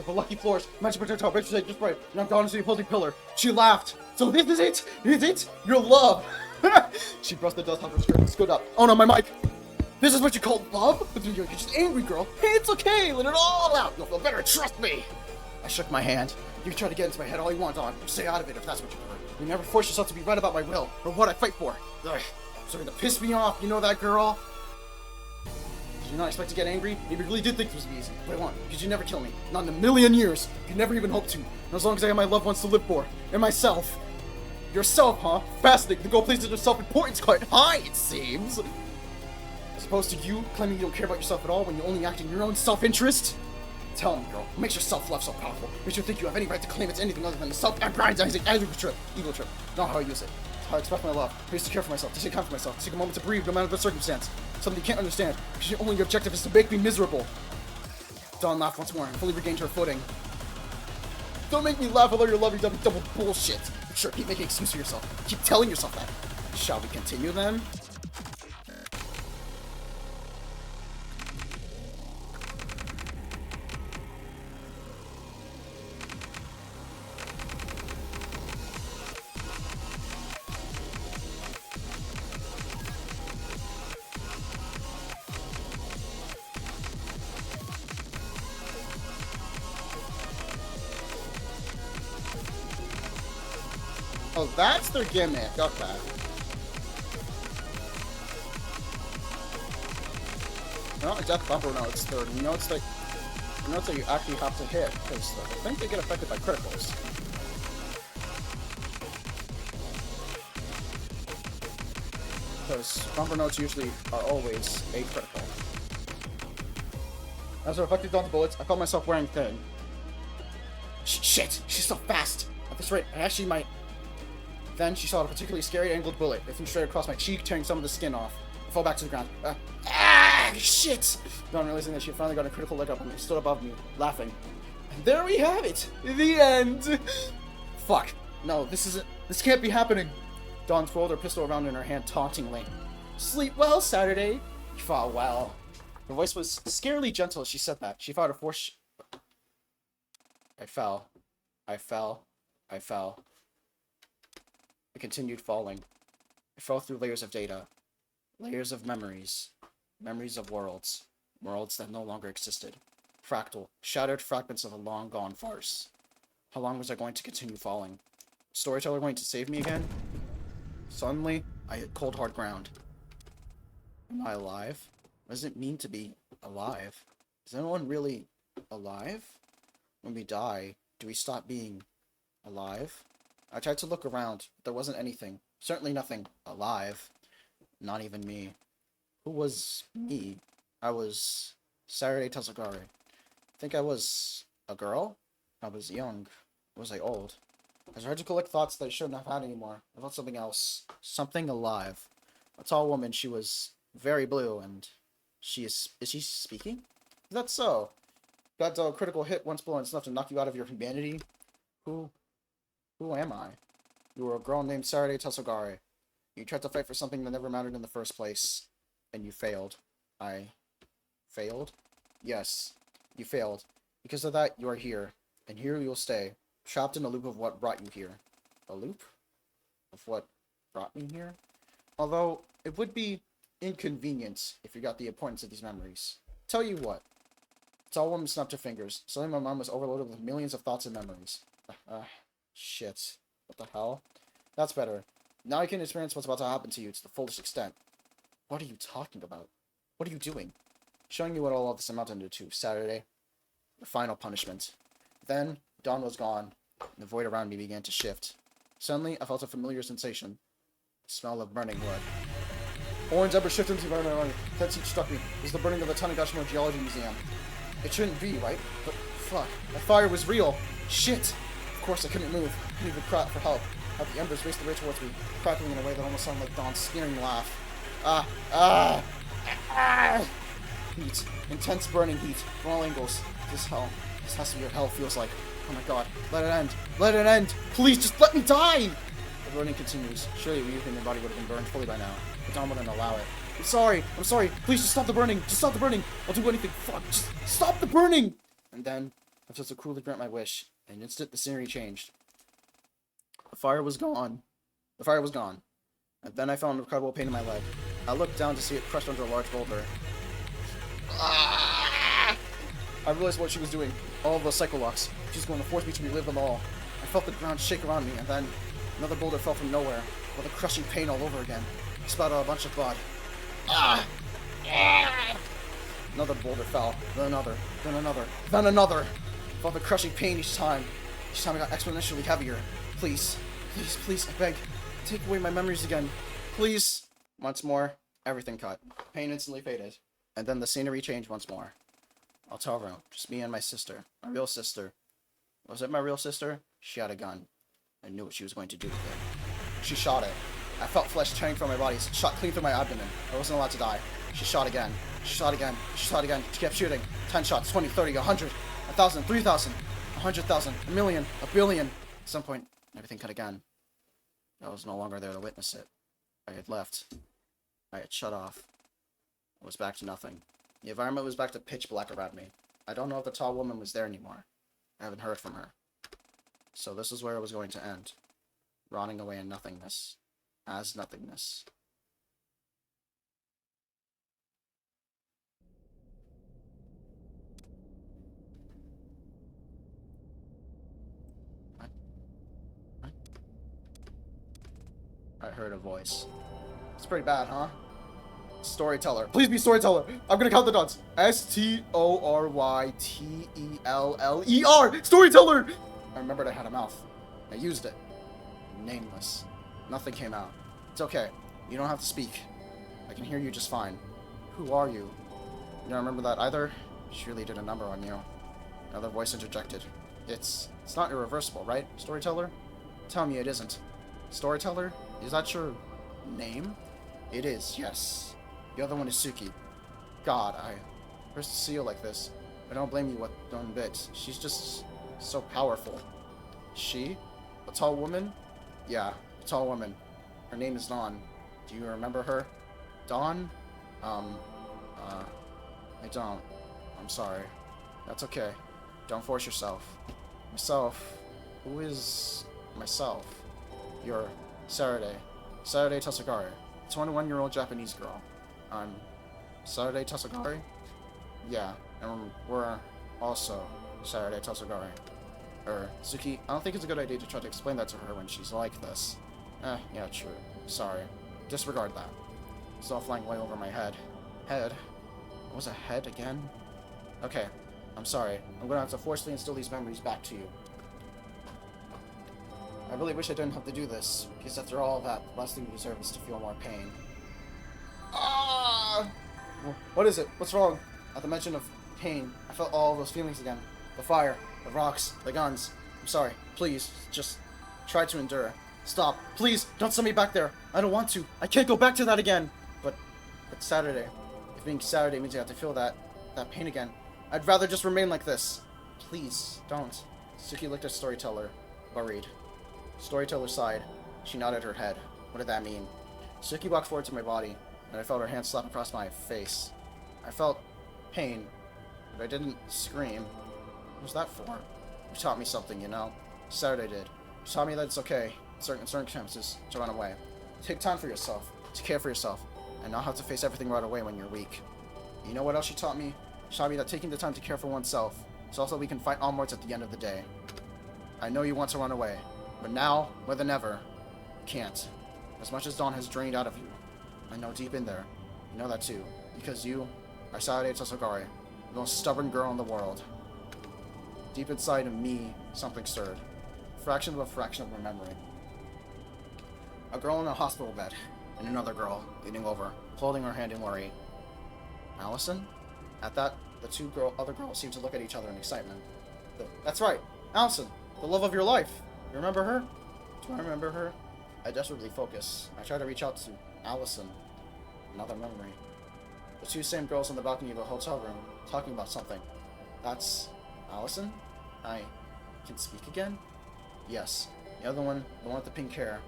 The lucky floors, magic projectile, breaks your just right. You're not gone to the opposing pillar. She laughed. So this is it? Is it? Your love. She brushed the dust off her skirt and stood up. Oh no, my mic. This is what you call love? You're just angry, girl. Hey, it's okay. Let it all out. You'll feel better. Trust me. I shook my hand. You can try to get into my head all you want, on. Stay out of it if that's what you prefer. You never force yourself to be right about my will or what I fight for. Ugh. Sorry to piss me off. You know that girl? Did you not expect to get angry? Maybe you really did think this was easy. But I won't, because you never kill me. Not in a million years. You never even hope to. And as long as I have my loved ones to live for. And myself. Yourself, huh? Fascinating. The goal places your self-importance quite high, it seems. As opposed to you claiming you don't care about yourself at all when you only act in your own self-interest. Tell me, girl, what makes your self-love so powerful? Makes you think you have any right to claim it's anything other than a self-aggrandizing ego trip. Not how I use it. It's how I express my love. I used to care for myself, to take time for myself, to take a moment to breathe no matter the circumstance. Something you can't understand, because only your objective is to make me miserable. Dawn laughed once more and fully regained her footing. Don't make me laugh with all your lovey-dovey double bullshit. Sure, keep making excuses for yourself. Keep telling yourself that. Shall we continue then? Oh, that's their gimmick. Okay. No, death bumper notes. They're notes that you actually have to hit because I think they get affected by criticals. Because bumper notes usually are always a critical. As I reflected on the bullets, I felt myself wearing thin. Shit! She's so fast! At this rate, I actually might. Then she shot a particularly scary angled bullet. It flew straight across my cheek, tearing some of the skin off. I fell back to the ground. Shit! Not realizing that she had finally got a critical leg up and stood above me, laughing. And there we have it! The end! Fuck. No, this can't be happening. Dawn twirled her pistol around in her hand tauntingly. Sleep well, Saturday. You fought well. Her voice was scarily gentle as she said that. She fired a force. I fell. I fell. I fell. I continued falling. I fell through layers of data. Layers of memories. Memories of worlds. Worlds that no longer existed. Fractal. Shattered fragments of a long-gone farce. How long was I going to continue falling? Storyteller going to save me again? Suddenly, I hit cold hard ground. Am I alive? What does it mean to be alive? Is anyone really alive? When we die, do we stop being alive? I tried to look around, but there wasn't anything. Certainly nothing alive. Not even me. Who was me? I was Saturday Tazagari. I think I was a girl? I was young. Was I old? I tried to collect thoughts that I shouldn't have had anymore. I thought something else. Something alive. A tall woman, she was very blue, and is she speaking? That's so. That critical hit once blown, it's enough to knock you out of your humanity. Who am I? You were a girl named Saturday Tessogare. You tried to fight for something that never mattered in the first place, and you failed. I failed? Yes, you failed. Because of that, you are here, and here you will stay, trapped in a loop of what brought you here. A loop? Of what brought me here? Although, it would be inconvenient if you got the importance of these memories. Tell you what. Tall woman snapped her fingers. Suddenly my mind was overloaded with millions of thoughts and memories. Shit. What the hell? That's better. Now I can experience what's about to happen to you to the fullest extent. What are you talking about? What are you doing? Showing you what all of this amounted to, Saturday. The final punishment. Then, dawn was gone, and the void around me began to shift. Suddenly, I felt a familiar sensation. The smell of burning wood. Orange ember shifted into the environment. That seat struck me. It was the burning of the Tanegashima Geology Museum. It shouldn't be, right? But, fuck. The fire was real. Shit! Of course, I couldn't move. I couldn't even cry for help. The embers raced away towards me, crackling in a way that almost sounded like Dawn's sneering laugh. Heat. Intense burning heat. From all angles. This hell. This has to be what hell feels like. Oh my god. Let it end. Let it end. Please, just let me die! The burning continues. Surely your human body would have been burned fully by now. But Dawn wouldn't allow it. I'm sorry. Please, just stop the burning. Just stop the burning. I'll do anything. Fuck. Just stop the burning! And then, I felt to cruelly grant my wish. In an instant, the scenery changed. The fire was gone. And then I felt an incredible pain in my leg. I looked down to see it crushed under a large boulder. I realized what she was doing. All of those psycholocks. She was going to force me to relive them all. I felt the ground shake around me, and then another boulder fell from nowhere, with a crushing pain all over again. I spat out a bunch of blood. Another boulder fell, then another, then another, then another. I felt the crushing pain each time. Each time it got exponentially heavier. Please, please, please, I beg. Take away my memories again. Please. Once more, everything cut. Pain instantly faded. And then the scenery changed once more. Hotel room. Just me and my sister. My real sister. Was it my real sister? She had a gun. I knew what she was going to do with it. She shot it. I felt flesh tearing from my body, shot clean through my abdomen. I wasn't allowed to die. She shot again. She shot again. She shot again. She kept shooting. 10 shots, 20, 30, 100, 1,000, 3,000, 100,000, a million, a billion. At some point, everything cut again. I was no longer there to witness it. I had left. I had shut off. It was back to nothing. The environment was back to pitch black around me. I don't know if the tall woman was there anymore. I haven't heard from her. So this is where it was going to end. Rotting away in nothingness. As nothingness. What? I heard a voice. It's pretty bad, huh? Storyteller. Please be storyteller. I'm gonna count the dots. Storyteller. Storyteller! I remembered I had a mouth. I used it. Nameless. Nothing came out. It's okay. You don't have to speak. I can hear you just fine. Who are you? You don't remember that either? Surely did a number on you. Another voice interjected. It's not irreversible, right, Storyteller? Tell me it isn't. Storyteller? Is that your name? It is, yes. The other one is Suki. God, first to see you like this. I don't blame you one bit. She's just so powerful. She? The tall woman? Yeah, the tall woman. Her name is Dawn. Do you remember her? Dawn? I don't. I'm sorry. That's okay. Don't force yourself. Myself? Who is myself? You're Saturday. Saturday Tasagari. 21-year-old Japanese girl. I'm Saturday Tasagari? Yeah, and we're also Saturday Tasagari. Suki, I don't think it's a good idea to try to explain that to her when she's like this. Yeah, true. Sorry. Disregard that. It's all flying way over my head. Head? What was a head again? Okay, I'm sorry. I'm gonna have to forcefully instill these memories back to you. I really wish I didn't have to do this, because after all that, the last thing you deserve is to feel more pain. Ah! What is it? What's wrong? At the mention of pain, I felt all of those feelings again. The fire, the rocks, the guns. I'm sorry. Please, just try to endure. Stop. Please, don't send me back there. I don't want to. I can't go back to that again. But Saturday. If being Saturday means I have to feel that pain again, I'd rather just remain like this. Please, don't. Suki looked at Storyteller, worried. Storyteller sighed. She nodded her head. What did that mean? Suki walked forward to my body, and I felt her hand slap across my face. I felt pain, but I didn't scream. What was that for? You taught me something, you know. Saturday did. You taught me that it's okay, in certain circumstances, to run away. Take time for yourself, to care for yourself, and not have to face everything right away when you're weak. You know what else she taught me? She taught me that taking the time to care for oneself is also we can fight onwards at the end of the day. I know you want to run away, but now, more than ever, you can't. As much as Dawn has drained out of you, I know deep in there, you know that too, because you are Saturday Tasagari, the most stubborn girl in the world. Deep inside of me, something stirred. A fraction of remembering. A girl in a hospital bed, and another girl, leaning over, holding her hand in worry. Allison? At that, the other girls seemed to look at each other in excitement. That's right, Allison, the love of your life. You remember her? Do I remember her? I desperately focus. I try to reach out to Allison. Another memory. The two same girls in the balcony of a hotel room, talking about something. That's Allison? I can speak again? Yes. The other one, the one with the pink hair.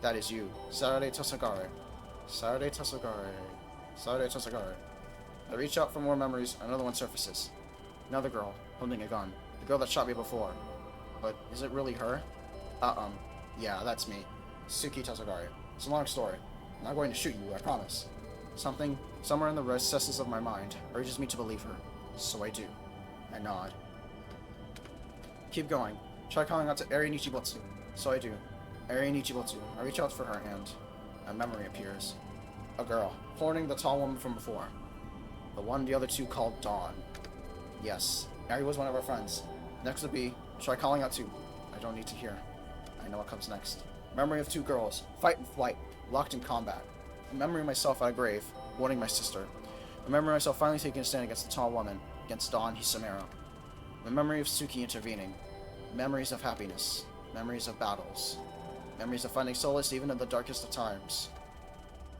That is you. Saturday Tasagari. Saturday Tasagari. Saturday Tasagari. I reach out for more memories, another one surfaces. Another girl, holding a gun. The girl that shot me before. But is it really her? Yeah, that's me. Suki Tasagari. It's a long story. I'm not going to shoot you, I promise. Something, somewhere in the recesses of my mind, urges me to believe her. So I do. I nod. Keep going. Try calling out to Eri Nichibotsu. So I do. Eri Nichibotsu. I reach out for her hand. A memory appears. A girl, holding the tall woman from before. The one the other two called Dawn. Yes, Eri was one of our friends. Next would be, try calling out to. I don't need to hear. I know what comes next. Memory of two girls, fight and flight, locked in combat. A memory of myself at a grave, warning my sister. A memory of myself finally taking a stand against the tall woman, against Dawn Hisamura. A memory of Suki intervening. Memories of happiness. Memories of battles. Memories of finding solace even in the darkest of times.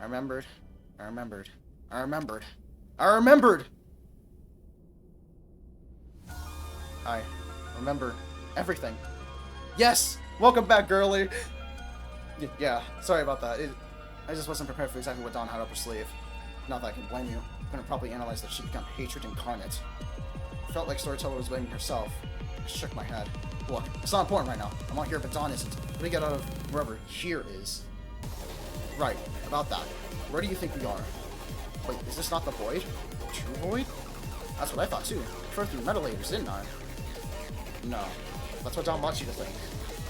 I remembered. I remembered. I remembered! I remember everything. Yes! Welcome back, girly! Yeah, sorry about that. I just wasn't prepared for exactly what Dawn had up her sleeve. Not that I can blame you. I couldn't properly analyze that she become hatred incarnate. It felt like Storyteller was blaming herself. I shook my head. Look, it's not important right now. I'm out here, but Dawn isn't. Let me get out of wherever here is. Right, about that. Where do you think we are? Wait, is this not the void? The true void? That's what I thought too. First through metal layers, didn't I? No. That's what Dawn wants you to think.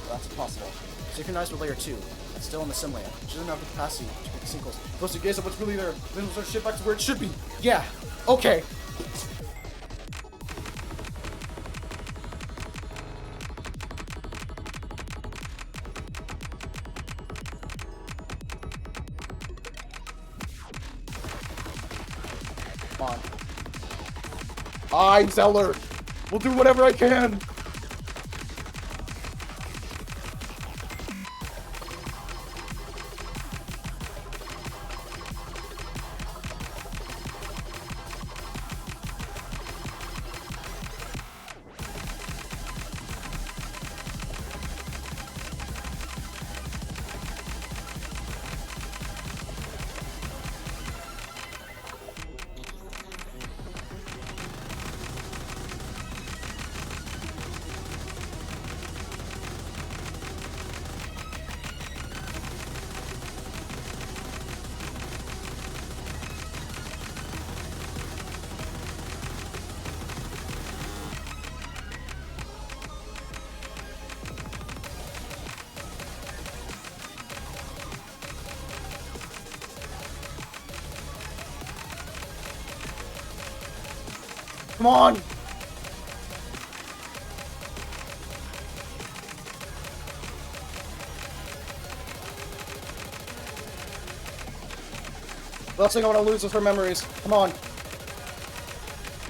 But that's impossible. Synchronized with layer 2. That's still in the sim layer. She doesn't have the capacity to make sequels. Supposed to gaze at what's really there. Then we'll start shit back to where it should be. Yeah. Okay. Come on. Zeller! We'll do whatever I can! Come on! The last thing I want to lose is her memories. Come on.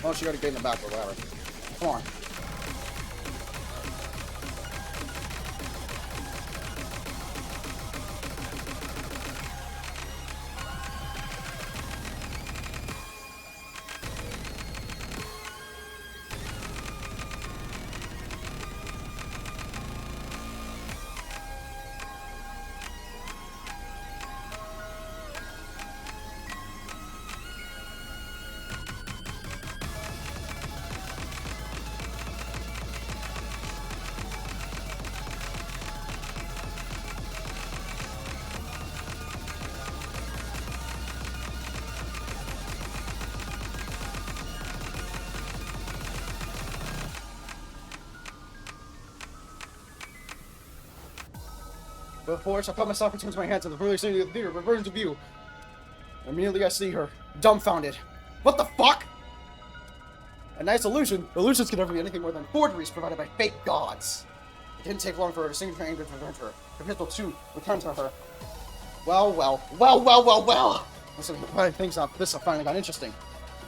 Oh, she got a gate in the back or whatever. Come on. Before I felt myself return to my hands and the familiar city of the theater reverted to view. Immediately I see her, dumbfounded. What the fuck? A nice illusion. Illusions can never be anything more than forgeries provided by fake gods. It didn't take long for her to sink her anger to revenge her. Her pistol too returned to her. Well. Listen, things not this finally got interesting.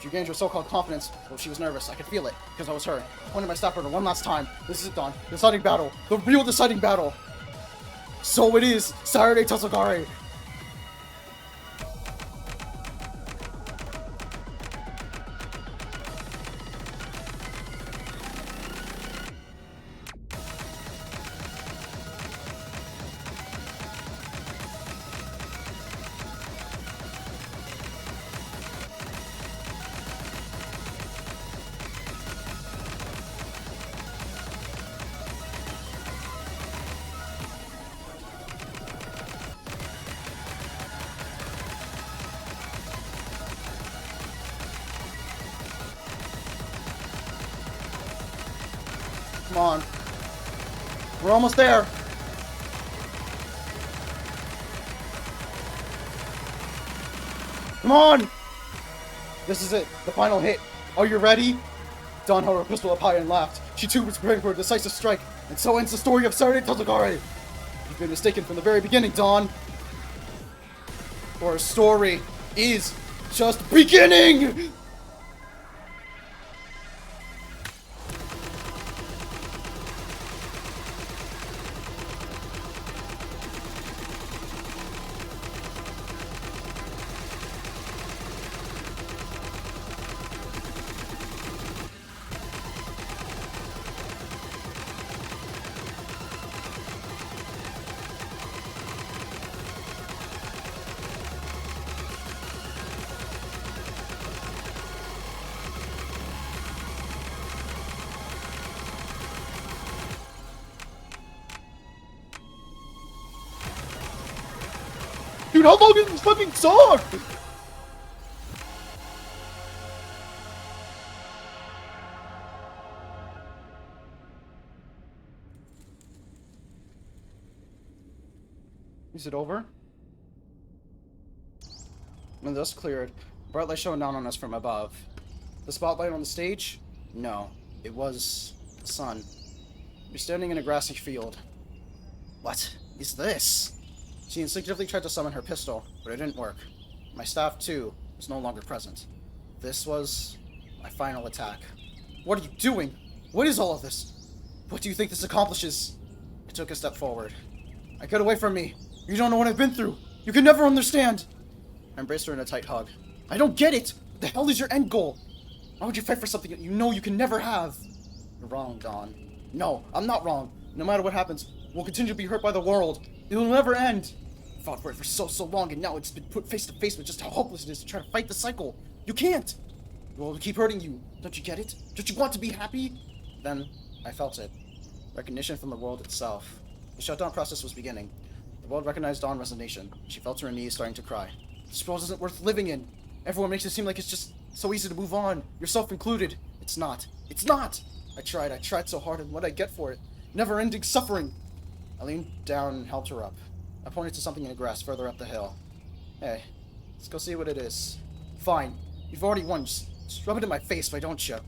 She gained her so-called confidence. Well, she was nervous. I could feel it, because I was her. I pointed my staff at her one last time. This is it, Dawn. The deciding battle. The real deciding battle. So it is, Saturday Tatsugare. Come on. We're almost there. Come on! This is it. The final hit. Are you ready? Dawn held her pistol up high and laughed. She too was preparing for a decisive strike. And so ends the story of Saturday Tatsugare. You've been mistaken from the very beginning, Dawn. Our story is just beginning! Dude, how long is this fucking song? Is it over? When the dust cleared, bright light shone down on us from above. The spotlight on the stage? No, it was the sun. We were standing in a grassy field. What is this? She instinctively tried to summon her pistol, but it didn't work. My staff, too, was no longer present. This was my final attack. What are you doing? What is all of this? What do you think this accomplishes? I took a step forward. Get away from me. You don't know what I've been through. You can never understand. I embraced her in a tight hug. I don't get it. What the hell is your end goal? Why would you fight for something that you know you can never have? You're wrong, Dawn. No, I'm not wrong. No matter what happens, we'll continue to be hurt by the world. It will never end. I fought for it for so long, and now it's been put face to face with just how hopeless it is to try to fight the cycle. You can't. The world will keep hurting you. Don't you get it? Don't you want to be happy? Then, I felt it. Recognition from the world itself. The shutdown process was beginning. The world recognized Dawn's resignation. She fell to her knees, starting to cry. This world isn't worth living in. Everyone makes it seem like it's just so easy to move on, yourself included. It's not. It's not! I tried so hard, and what I get for it? Never-ending suffering! I leaned down and helped her up. I pointed to something in the grass further up the hill. Hey, let's go see what it is. Fine. You've already won. Just rub it in my face, why don't you?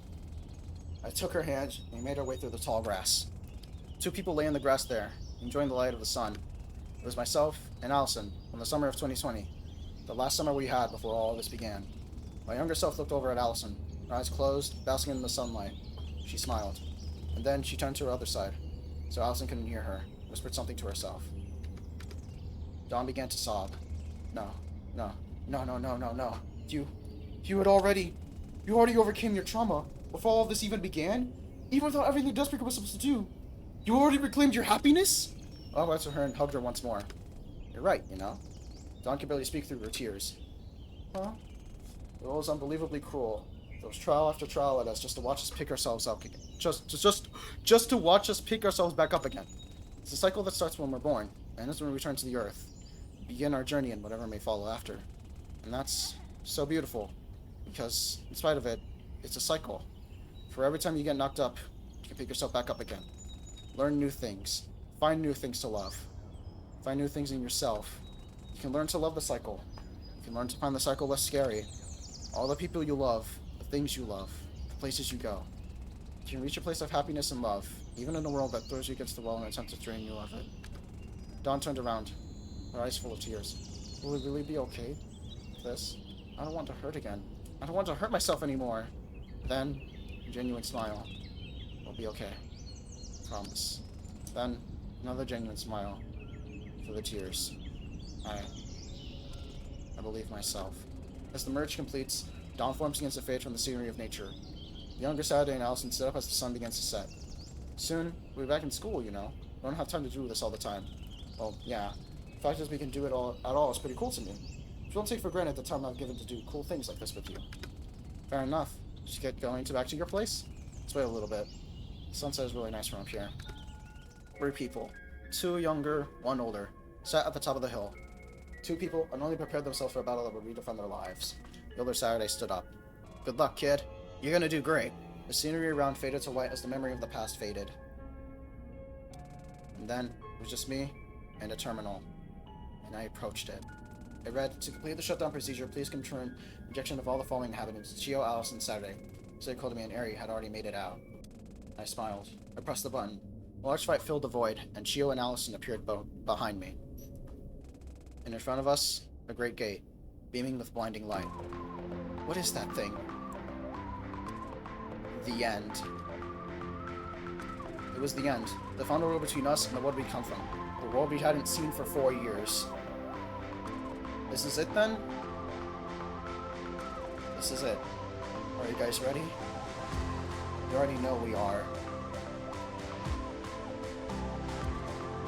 I took her hand, and we made our way through the tall grass. 2 people lay in the grass there, enjoying the light of the sun. It was myself and Allison from the summer of 2020. The last summer we had before all this began. My younger self looked over at Allison, her eyes closed, basking in the sunlight. She smiled. And then she turned to her other side, so Allison couldn't hear her, whispered something to herself. Dawn began to sob. No. You already overcame your trauma before all of this even began? Even without everything Desperate was supposed to do? You already reclaimed your happiness? I went to her and hugged her once more. You're right, you know? Dawn could barely speak through her tears. Huh? It was unbelievably cruel. There was trial after trial at us just to watch us pick ourselves up again. Just to watch us pick ourselves back up again. It's a cycle that starts when we're born, and ends when we return to the earth. We begin our journey and whatever may follow after. And that's so beautiful, because in spite of it, it's a cycle. For every time you get knocked up, you can pick yourself back up again. Learn new things. Find new things to love. Find new things in yourself. You can learn to love the cycle. You can learn to find the cycle less scary. All the people you love, the things you love, the places you go. You can reach a place of happiness and love, even in a world that throws you against the wall in an attempt to drain you of it. Dawn turned around, her eyes full of tears. Will it really be okay with this? I don't want to hurt again. I don't want to hurt myself anymore. Then, a genuine smile. We'll be okay. Promise. Then, another genuine smile. For the tears. I believe myself. As the merge completes, dawn forms against the fade from the scenery of nature. The younger Saturday and Allison sit up as the sun begins to set. Soon, we'll be back in school, you know. We don't have time to do this all the time. Well, yeah. The fact is we can do it all at all is pretty cool to me. So don't take for granted the time I've given to do cool things like this with you. Fair enough. Just get going back to your place? Let's wait a little bit. The sunset is really nice from up here. 3 people. 2 younger, 1 older. Sat at the top of the hill. 2 people unknowingly prepared themselves for a battle that would redefine their lives. The older Saturday stood up. Good luck, kid. You're gonna do great. The scenery around faded to white as the memory of the past faded. And then, it was just me and a terminal. And I approached it. It read, to complete the shutdown procedure, please confirm rejection of all the following inhabitants. Chio, Alice, and Saturday. So called me and Ari had already made it out. I smiled. I pressed the button. A large fight filled the void, and Chio and Allison appeared behind me. And in front of us, a great gate, beaming with blinding light. What is that thing? The end. It was the end. The final road between us and the world we'd come from. The world we hadn't seen for 4 years. This is it then? This is it. Are you guys ready? You already know we are.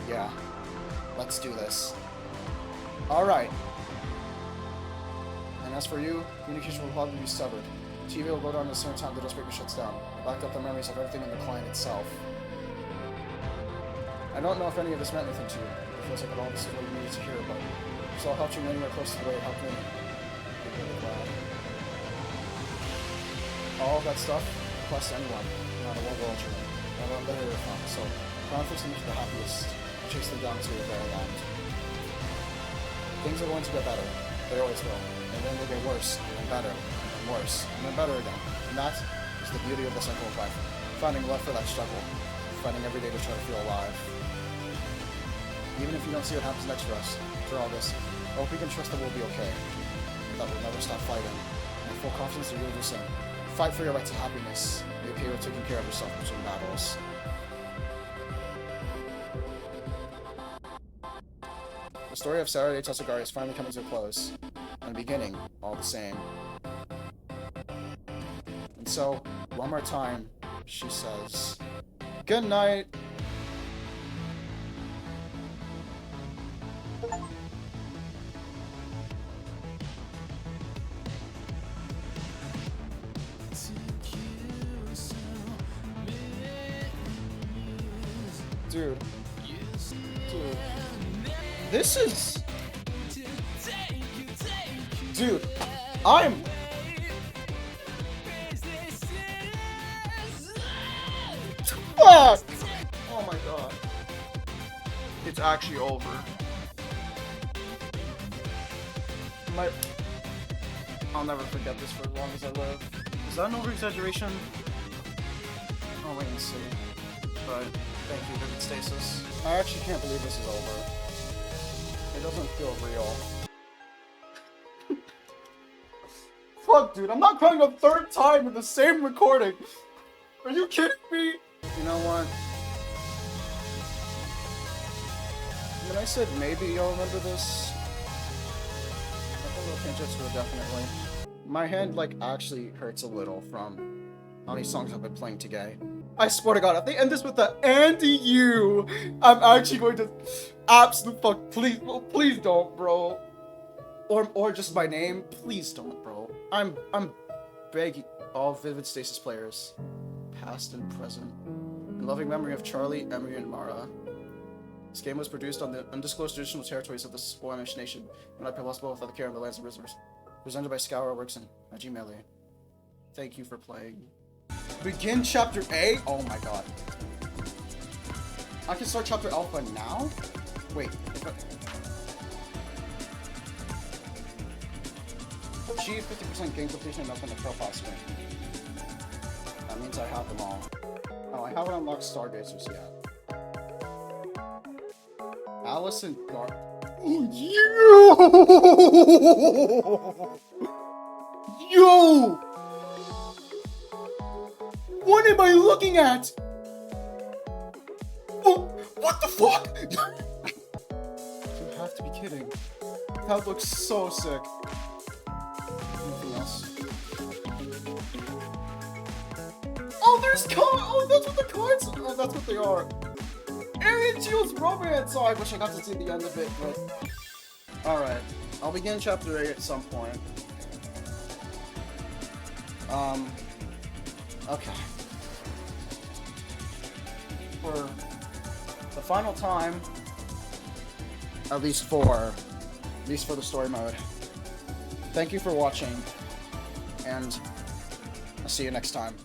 Yeah. Let's do this. Alright. And as for you, communication will probably be severed. TV will go down at the same time the disk breaker shuts down. Back up the memories of everything in the client itself. I don't know if any of this meant anything to you. It feels like all this is what you needed to hear, but So I'll help you anywhere close to the way it helped me. Be really glad. All of that stuff applies to anyone, no matter what world you're in, no matter where you're from. So find things to make you the happiest and chase them down to your very land. Things are going to get better. They always will. And then they'll get worse, and better, and worse, and then better again. And that is the beauty of the cycle of life. Finding love for that struggle. Finding every day to try to feel alive. Even if you don't see what happens next for us, through all this, I hope we can trust that we'll be okay. And that we'll never stop fighting. And with full confidence that you'll do so. Fight for your right to happiness. Be okay with taking care of yourself between battles. The story of Saturday Tatsugari is finally coming to a close. And beginning, all the same. And so, one more time, she says, good night! Dude. This is... Dude, I'm... Fuck! Oh my god. It's actually over. I'll never forget this for as long as I live. Is that an over-exaggeration? I'll wait and see. But thank you, Vivid Stasis. I actually can't believe this is over. It doesn't feel real. Fuck, dude, I'm not crying a third time in the same recording! Are you kidding me? You know what? When I said maybe you'll remember this, I think it'll change it to a definitely. My hand, like, actually hurts a little from how many songs I've been playing today. I swear to God, if they end this with the Andy U, I'm actually going to absolute fuck. Please, well, please don't, bro. Or just my name. Please don't, bro. I'm begging all Vivid Stasis players, past and present, in loving memory of Charlie, Emery, and Mara. This game was produced on the undisclosed traditional territories of the Squamish Nation, and I possible without the care of the lands and rivers. Presented by Scour Works and Haji Melee. Thank you for playing. Begin chapter A? Oh my god. I can start chapter alpha now? Wait. Achieve 50% game completion and open the profile screen. That means I have them all. Oh, I haven't unlocked Stargazers yet. Allison Gar- Yo! What am I looking at? Oh, what the fuck? You have to be kidding. That looks so sick. Anything else? Oh, there's cards! Oh, that's what the cards are! Oh, that's what they are. Arian Shields romance! Oh, I wish I got to see the end of it, but... Alright. I'll begin chapter 8 at some point. Okay. For the final time, at least for the story mode. Thank you for watching, and I'll see you next time.